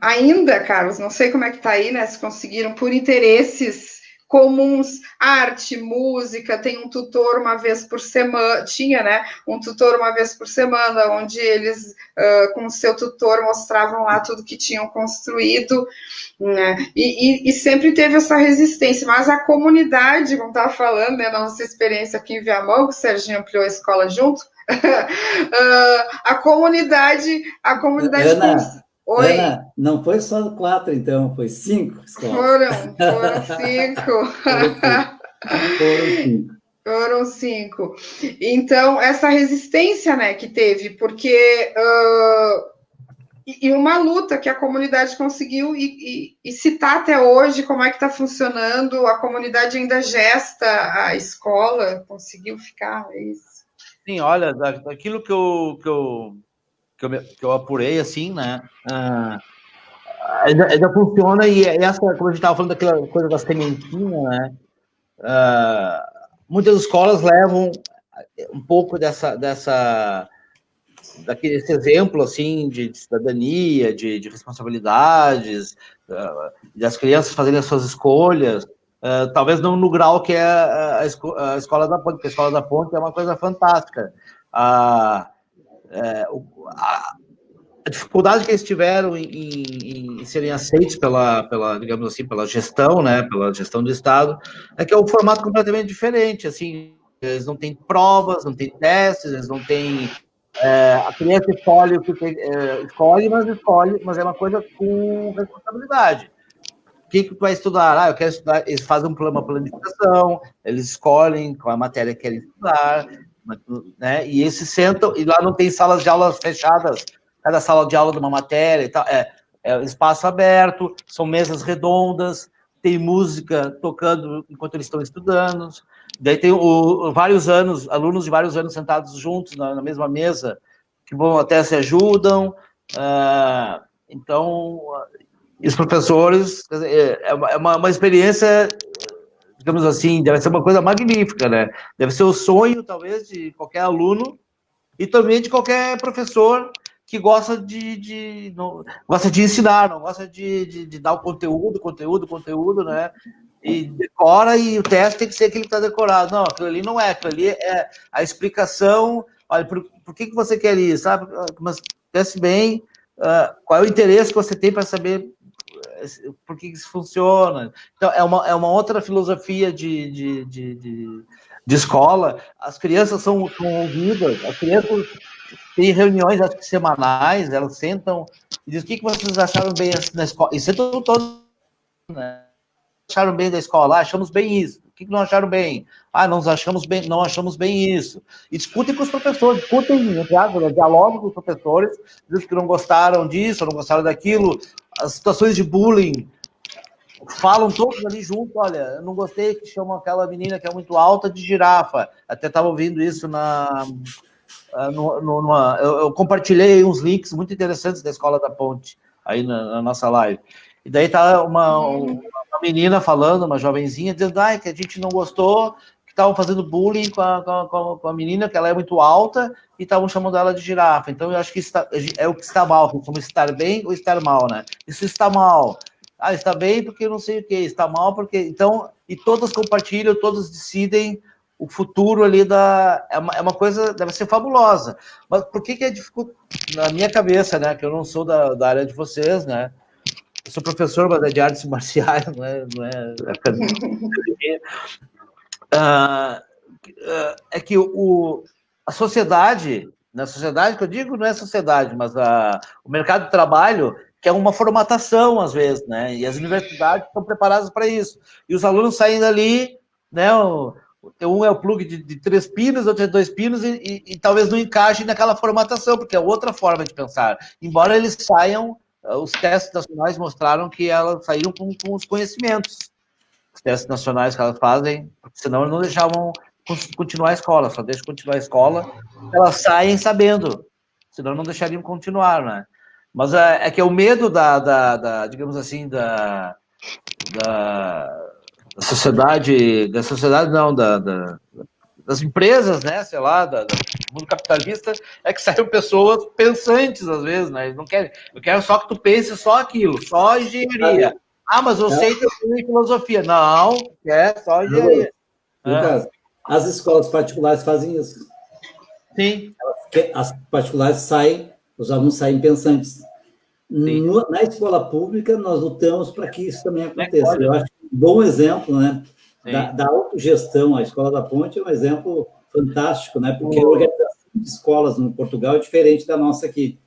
ainda, Carlos, não sei como é que está aí, né? Se conseguiram, por interesses comuns, arte, música, tem um tutor uma vez por semana, tinha, né? Um tutor uma vez por semana, onde eles, com o seu tutor, mostravam lá tudo que tinham construído, né? E sempre teve essa resistência, mas a comunidade, como estava falando, né, na nossa experiência aqui em Viamão, que o Serginho ampliou a escola junto, a comunidade... Ana, não foi só 4, então, foi 5 escolas. Foram 5. Foram 5. Então, essa resistência, né, que teve, porque... E uma luta que a comunidade conseguiu e citar até hoje como é que está funcionando, a comunidade ainda gesta a escola, conseguiu ficar, é isso. Sim, olha, daquilo que eu que eu apurei, assim, né? Ainda funciona, e essa, como a gente estava falando daquela coisa da sementinha, né? Muitas escolas levam um pouco daquele exemplo, assim, de cidadania, de responsabilidades, das crianças fazerem as suas escolhas, talvez não no grau que é a Escola da Ponte, porque a Escola da Ponte é uma coisa fantástica. A dificuldade que eles tiveram em serem aceitos pela, digamos assim, pela gestão, né, pela gestão do Estado, é que é um formato completamente diferente, assim, eles não têm provas, não têm testes, eles não têm... a criança escolhe o que escolhe, mas é uma coisa com responsabilidade. O que tu vai estudar? Eu quero estudar. Eles fazem uma planificação, eles escolhem qual é a matéria que querem estudar, né? E eles se sentam, e lá não tem salas de aulas fechadas, cada sala de aula de uma matéria e tal. É espaço aberto, são mesas redondas, tem música tocando enquanto eles estão estudando. Daí tem vários anos, alunos de vários anos sentados juntos na mesma mesa, que vão até se ajudam. Então, e os professores, é uma experiência, digamos assim, deve ser uma coisa magnífica, né? Deve ser o sonho, talvez, de qualquer aluno e também de qualquer professor que gosta gosta de ensinar, não gosta de dar o conteúdo, né? E decora, e o teste tem que ser aquele que está decorado. Não, aquilo ali não é, aquilo ali é a explicação. Olha, por que você quer isso? Sabe? Mas pense bem, qual é o interesse que você tem para saber por que isso funciona. Então, é uma outra filosofia de escola. As crianças são ouvidas, as crianças têm reuniões, acho que semanais, elas sentam e dizem: o que vocês acharam bem na escola? E sentam todos, né? Acharam bem da escola? Achamos bem isso. O que não acharam bem? Não achamos bem isso. E discutem com os professores, dialogam com os professores, dizem que não gostaram disso, não gostaram daquilo. As situações de bullying, falam todos ali junto. Olha, eu não gostei que chamam aquela menina que é muito alta de girafa. Até estava ouvindo isso eu compartilhei uns links muito interessantes da Escola da Ponte aí na nossa live. E daí tá uma menina falando, uma jovenzinha, dizendo que a gente não gostou, que estavam fazendo bullying com a menina, que ela é muito alta, e estavam chamando ela de girafa. Então, eu acho que é o que está mal, como estar bem ou estar mal, né? Isso está mal. Está bem porque não sei o que, está mal porque... Então, e todas compartilham, todos decidem o futuro ali é uma coisa, deve ser fabulosa. Mas por que é difícil na minha cabeça, né? Que eu não sou da área de vocês, né? Eu sou professor, mas é de artes marciais, não é academia. É que a sociedade, na sociedade que eu digo, não é sociedade, mas o mercado de trabalho, que é uma formatação, às vezes, né? E as universidades estão preparadas para isso. E os alunos saem dali, né? Um é o plug de 3 pinos, outro é 2 pinos, e talvez não encaixe naquela formatação, porque é outra forma de pensar. Embora eles saiam, os testes nacionais mostraram que elas saíram com os conhecimentos. Os testes nacionais que elas fazem, porque senão eles não deixavam continuar a escola, só deixam continuar a escola, elas saem sabendo, senão não deixariam continuar, né? Mas é que é o medo digamos assim, da sociedade não, das empresas, né, sei lá, do mundo capitalista, é que saem pessoas pensantes, às vezes, né? Eles não querem, eu quero só que tu pense só aquilo, só engenharia. Mas eu sei que eu tenho filosofia. Não, só engenharia. Lucas, as escolas particulares fazem isso. Sim. As particulares os alunos saem pensantes. Na escola pública, nós lutamos para que isso também aconteça. Eu acho um bom exemplo, né, da autogestão. A Escola da Ponte é um exemplo fantástico, né, porque a organização de escolas no Portugal é diferente da nossa aqui.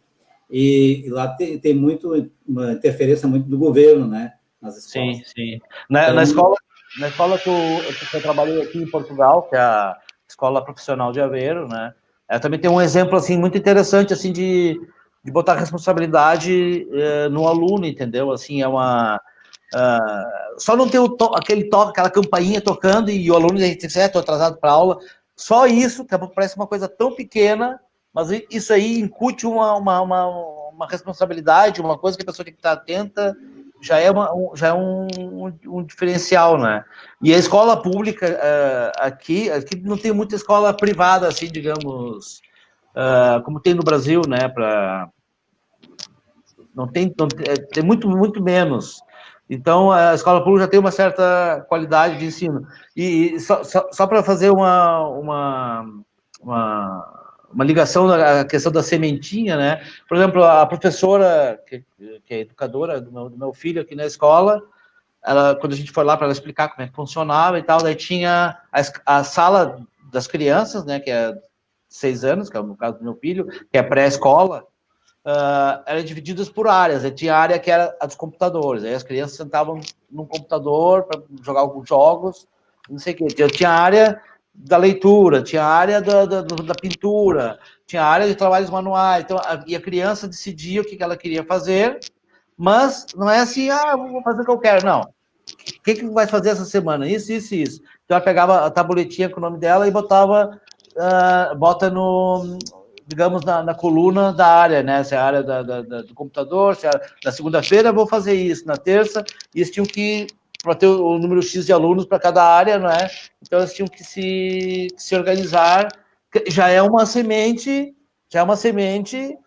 E lá tem uma interferência muito do governo, né, nas escolas. Sim. Na escola que eu trabalhei aqui em Portugal, que é a Escola Profissional de Aveiro, né, também tem um exemplo assim muito interessante assim de botar responsabilidade no aluno, entendeu? Assim, só não ter aquela campainha tocando e o aluno diz: estou atrasado para a aula. Só isso, que parece uma coisa tão pequena, mas isso aí incute uma responsabilidade, uma coisa que a pessoa tem que estar atenta, já é um diferencial, né? E a escola pública aqui não tem muita escola privada, assim, digamos, como tem no Brasil, né? Tem muito menos. Então, a escola pública já tem uma certa qualidade de ensino. E só para fazer uma ligação na questão da sementinha, né? Por exemplo, a professora, que é educadora do meu filho aqui na escola, quando a gente foi lá para ela explicar como é que funcionava e tal, daí tinha a sala das crianças, né? Que é 6 anos, que é no caso do meu filho, que é pré-escola, eram divididas por áreas. Aí tinha a área que era a dos computadores. Aí as crianças sentavam num computador para jogar alguns jogos, não sei o quê. Tinha a área da leitura, tinha a área da pintura, tinha a área de trabalhos manuais. Então, e a criança decidia o que ela queria fazer, mas não é assim, eu vou fazer o que eu quero. Não. O que vai fazer essa semana? Isso, isso, isso. Então, ela pegava a tabuletinha com o nome dela e bota no, digamos, na coluna da área, né? Se é a área do computador, se é na segunda-feira eu vou fazer isso, na terça, e eles tinham que, para ter o número X de alunos para cada área, não é? Então eles tinham que se organizar, já é uma semente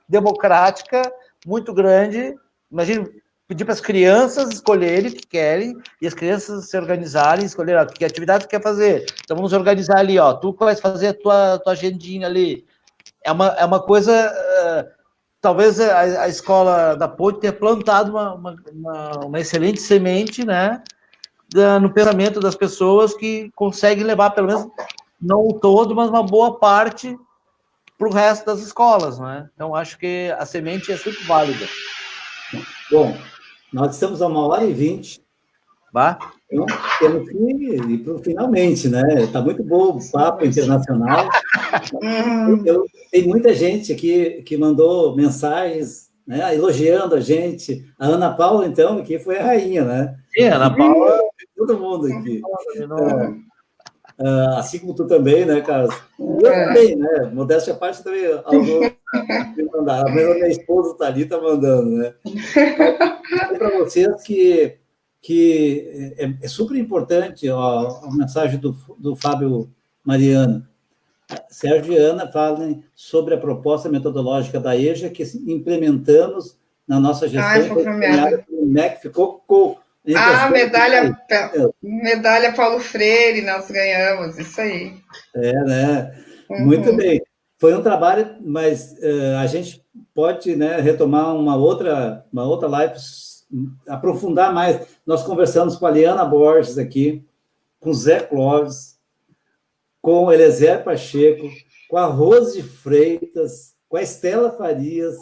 democrática muito grande. Imagina, pedir para as crianças escolherem o que querem, e as crianças se organizarem, escolher que atividade tu quer fazer. Então vamos organizar ali, tu vai fazer a tua agendinha ali. É uma coisa, talvez a escola da Ponte tenha plantado uma excelente semente, né, no pensamento das pessoas, que conseguem levar, pelo menos, não o todo, mas uma boa parte para o resto das escolas, né? Então, acho que a semente é sempre válida. Bom, nós estamos a 1h20. Bah? Então, temos que ir para finalmente, né? Está muito bom o papo internacional. Tem muita gente aqui que mandou mensagens, né, elogiando a gente. A Ana Paula, então, que foi a rainha, né? Sim, a Ana Paula. Todo mundo aqui. Assim como tu também, né, Carlos? E eu também, né? Modéstia à parte, também alguns me mandaram. Mas a minha esposa está ali, está mandando, né? Para vocês que é super importante a mensagem do Fábio Mariano. Sérgio e Ana falam sobre a proposta metodológica da EJA que implementamos na nossa gestão. Foi premiada. O MEC ficou com... medalha Paulo Freire, nós ganhamos, isso aí. Né? Muito bem. Foi um trabalho, mas a gente pode, né, retomar uma outra live, aprofundar mais. Nós conversamos com a Liana Borges aqui, com o Zé Clóvis, com o Eliezer Pacheco, com a Rose Freitas, com a Estela Farias,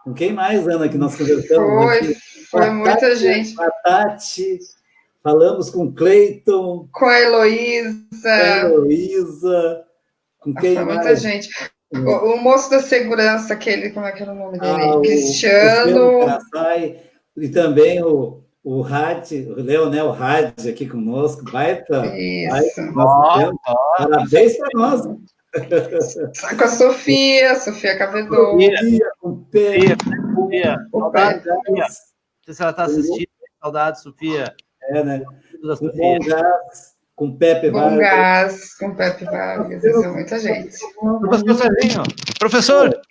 com quem mais, Ana, que nós conversamos? Foi muita gente. Com a Tati, falamos com o Cleiton. Com a Heloísa. Com quem foi mais? Muita gente. O moço da segurança, como é que era o nome dele? Cristiano Caraçai, e também o Leonel Hadi aqui conosco, baita. Parabéns para nós. Com a Sofia Cavedon. Com o Pedro. Saudades, Sofia. Não sei se ela está assistindo. Saudades, Sofia. Né? Com Bom Gás, com Pepe Vargas. Bom Gás, com Pepe Vargas. Isso é muita gente. Professor,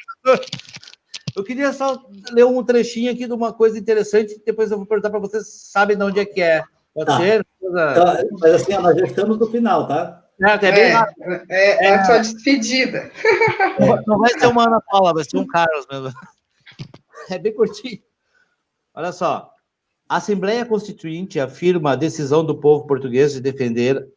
eu queria só ler um trechinho aqui de uma coisa interessante, depois eu vou perguntar para vocês se sabem de onde é que é. Pode ser? Mas assim, nós já estamos no final, tá? É a sua despedida. Não vai ser uma Ana Paula, vai ser um Carlos mesmo. É bem curtinho. Olha só. A Assembleia Constituinte afirma a decisão do povo português de defender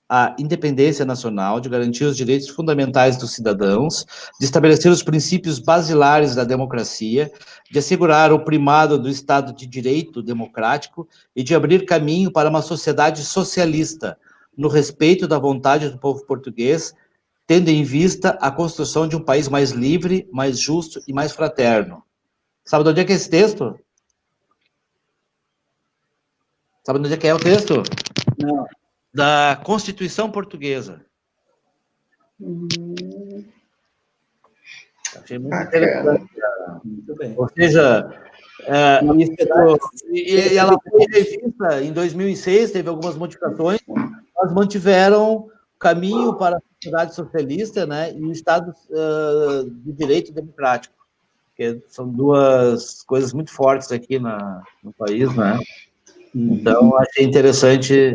a independência nacional, de garantir os direitos fundamentais dos cidadãos, de estabelecer os princípios basilares da democracia, de assegurar o primado do Estado de Direito democrático e de abrir caminho para uma sociedade socialista, no respeito da vontade do povo português, tendo em vista a construção de um país mais livre, mais justo e mais fraterno. Sabe de onde é que é esse texto? Sabe onde é que é o texto? Não. Da Constituição Portuguesa. Achei muito Bacana. interessante. Muito bem. Ou seja, e ela foi revista em 2006, teve algumas modificações, mas mantiveram o caminho para a sociedade socialista, né, e o Estado de Direito Democrático, que são duas coisas muito fortes aqui no país, né? Então, achei interessante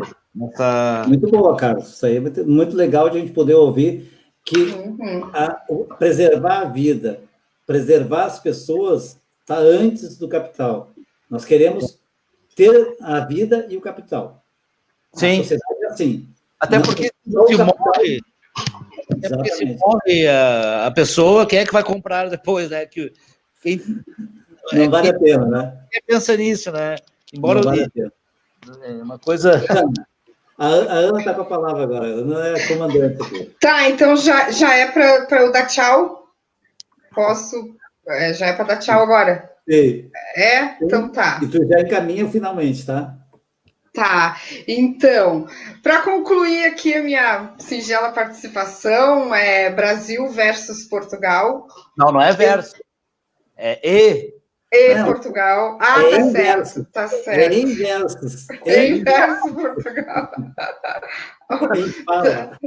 essa... Muito boa, Carlos. Isso aí é muito legal de a gente poder ouvir que preservar a vida, preservar as pessoas está antes do capital. Nós queremos ter a vida e o capital. Sim. A sociedade é assim. Até porque se morre a pessoa, quem é que vai comprar depois, né? Não vale a pena, né? Quem pensa nisso, né? Embora não vale a pena. É uma coisa... A Ana está com a palavra agora. A Ana é comandante aqui. Tá, então já é para eu dar tchau? Posso? Já é para dar tchau agora? Sim. Então tá. E tu já encaminha finalmente, tá? Tá, então, para concluir aqui a minha singela participação, Brasil versus Portugal. Não é verso. E Portugal. Tá certo, tá certo. É inversos. Inverso Portugal. Quem fala?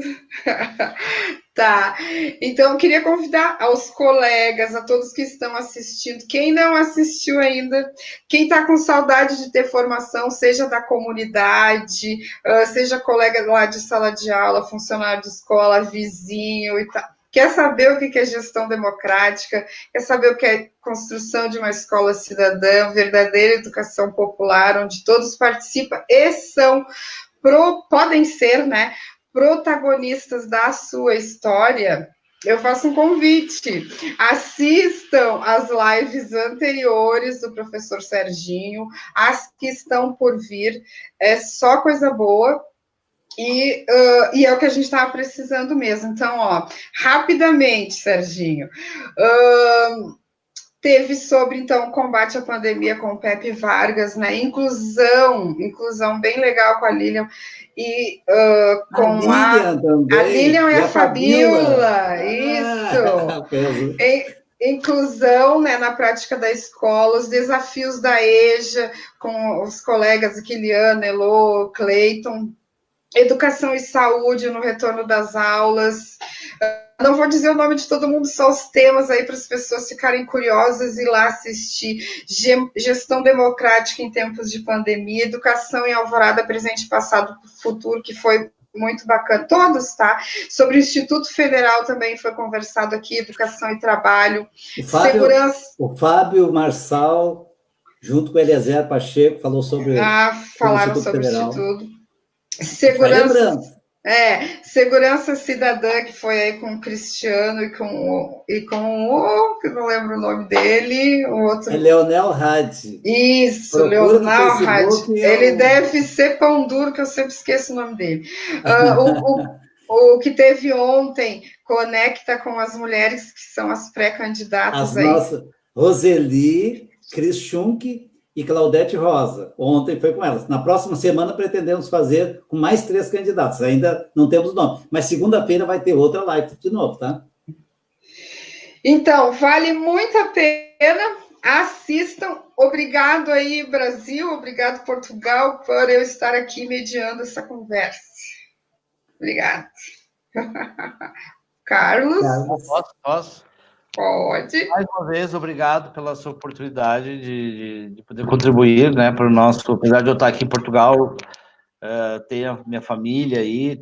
Tá, então eu queria convidar aos colegas, a todos que estão assistindo, quem não assistiu ainda, quem está com saudade de ter formação, seja da comunidade, seja colega lá de sala de aula, funcionário de escola, vizinho e tal. Quer saber o que é gestão democrática, quer saber o que é construção de uma escola cidadã, verdadeira educação popular, onde todos participam e podem ser, né, protagonistas da sua história, eu faço um convite. Assistam as lives anteriores do professor Serginho, as que estão por vir, é só coisa boa. E é o que a gente estava precisando mesmo. Então, rapidamente, Serginho, teve sobre, então, o combate à pandemia com o Pepe Vargas, né? Inclusão bem legal com a Lilian e com a Lilian e a Fabiola. Isso. Inclusão, né, na prática da escola, os desafios da EJA com os colegas Kiliana, Elô, Cleiton. Educação e saúde no retorno das aulas. Não vou dizer o nome de todo mundo, só os temas aí para as pessoas ficarem curiosas e ir lá assistir. Gestão democrática em tempos de pandemia, educação em Alvorada, presente, passado, futuro, que foi muito bacana. Todos, tá? Sobre o Instituto Federal também foi conversado aqui, educação e trabalho. Segurança. O Fábio Marçal, junto com o Eliezer Pacheco, falou sobre falaram sobre o Instituto. Segurança cidadã, que foi aí com o Cristiano e com o que não lembro o nome dele, o outro. É Leonel Hadi. Isso, Leonel Hadi. Ele deve ser pão duro, que eu sempre esqueço o nome dele. O que teve ontem conecta com as mulheres que são as pré-candidatas aí. Nossas Roseli, Cris Schunk e Claudete Rosa. Ontem foi com elas. Na próxima semana pretendemos fazer com mais 3 candidatos. Ainda não temos nome. Mas segunda-feira vai ter outra live de novo, tá? Então, vale muito a pena. Assistam. Obrigado aí, Brasil. Obrigado, Portugal, por eu estar aqui mediando essa conversa. Obrigado. Carlos? Posso? Pode. Mais uma vez, obrigado pela sua oportunidade de poder contribuir, né, para o nosso... Apesar de eu estar aqui em Portugal, tenho a minha família aí,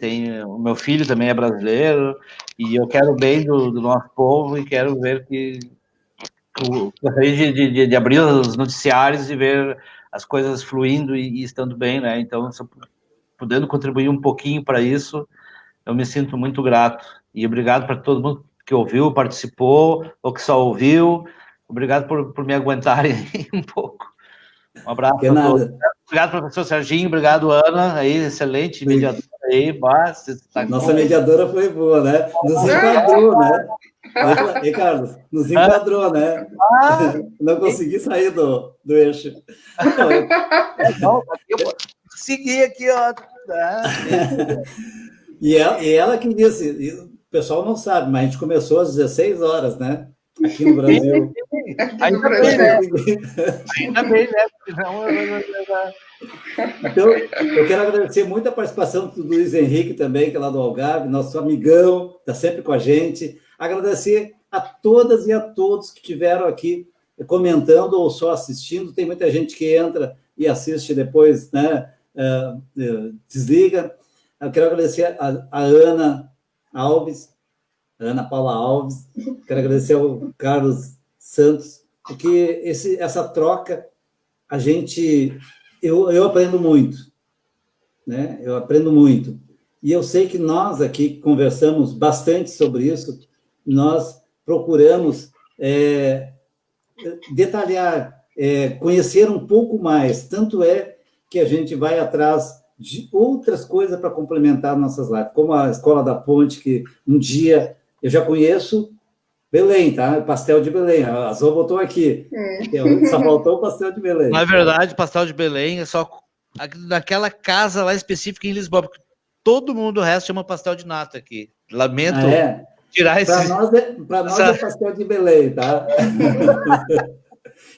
o meu filho também é brasileiro, e eu quero o bem do nosso povo e quero ver gostaria de abrir os noticiários e ver as coisas fluindo e estando bem, né? Então, se eu podendo contribuir um pouquinho para isso, eu me sinto muito grato. E obrigado para todo mundo que ouviu, participou, ou que só ouviu. Obrigado por me aguentarem um pouco. Um abraço a todos. Obrigado, professor Serginho. Obrigado, Ana. Aí, excelente mediadora aí. Nossa mediadora foi boa, né? Nos enquadrou, né? E Carlos, nos enquadrou, né? Não consegui sair do eixo. Eu segui aqui, ó. E ela que disse, o pessoal não sabe, mas a gente começou às 16 horas, né? aqui no Brasil. Ainda bem, né? Ainda bem, né? Então, eu quero agradecer muito a participação do Luiz Henrique também, que é lá do Algarve, nosso amigão, está sempre com a gente. Agradecer a todas e a todos que estiveram aqui comentando ou só assistindo. Tem muita gente que entra e assiste depois, né? Desliga. Eu quero agradecer a Ana Alves, a Ana Paula Alves. Quero agradecer ao Carlos Santos, porque essa troca, eu aprendo muito, né? Eu aprendo muito. E eu sei que nós aqui conversamos bastante sobre isso, nós procuramos detalhar, conhecer um pouco mais, tanto é que a gente vai atrás de outras coisas para complementar nossas lives, como a Escola da Ponte, que um dia eu já conheço Belém, tá? Pastel de Belém, a Zô botou aqui, só faltou o pastel de Belém. Na verdade, pastel de Belém é só naquela casa lá específica em Lisboa, porque todo mundo, o resto, chama pastel de nata aqui. Lamento tirar esse... Para nós é pastel de Belém, tá?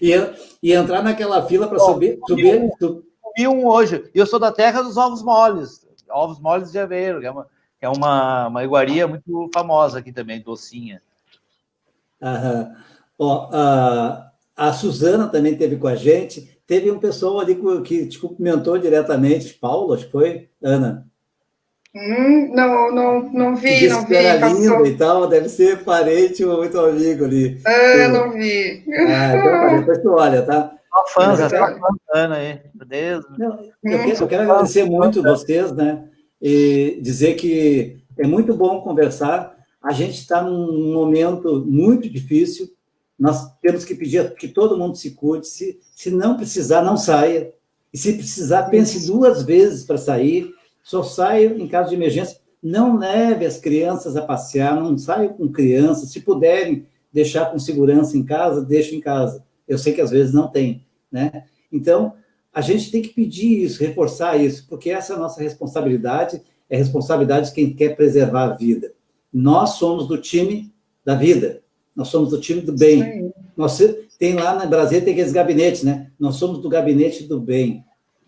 e entrar naquela fila para subir. Comi um hoje. E eu sou da terra dos ovos moles. Ovos moles de Aveiro, que é uma iguaria muito famosa aqui também, docinha. A Suzana também esteve com a gente. Teve um pessoal ali que te cumprimentou diretamente. Paulo, acho que foi, Ana? Não vi, não vi. Era linda e tal, deve ser parente ou muito amigo ali. Não vi. Então, depois tu olha, tá? Ana aí. Eu quero agradecer muito vocês, né? E dizer que é muito bom conversar. A gente está num momento muito difícil. Nós temos que pedir que todo mundo se cuide. Se não precisar, não saia. E se precisar, pense 2 vezes para sair. Só saia em caso de emergência. Não leve as crianças a passear, não saia com crianças. Se puderem deixar com segurança em casa, deixe em casa. Eu sei que às vezes não tem, né? Então, a gente tem que pedir isso, reforçar isso, porque essa é a nossa responsabilidade, é a responsabilidade de quem quer preservar a vida. Nós somos do time da vida, nós somos do time do bem. Tem lá no Brasil, tem aqueles gabinetes, né? Nós somos do gabinete do bem.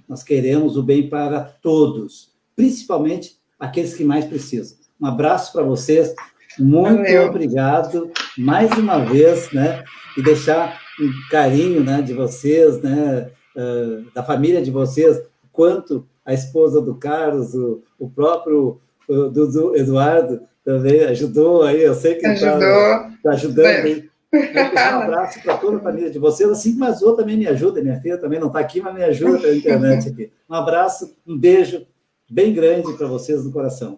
Nós queremos o bem para todos, principalmente aqueles que mais precisam. Um abraço para vocês, muito obrigado mais uma vez, né? E deixar um carinho, né, de vocês, né, da família de vocês, quanto a esposa do Carlos, o próprio do Eduardo também ajudou aí, eu sei que está ajudando aí. Um abraço para toda a família de vocês, assim como a Zô também me ajuda, minha filha também não está aqui, mas me ajuda pela internet aqui. Um abraço, um beijo bem grande para vocês no coração.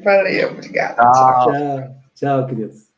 Valeu, obrigada. Tchau, tchau, queridos.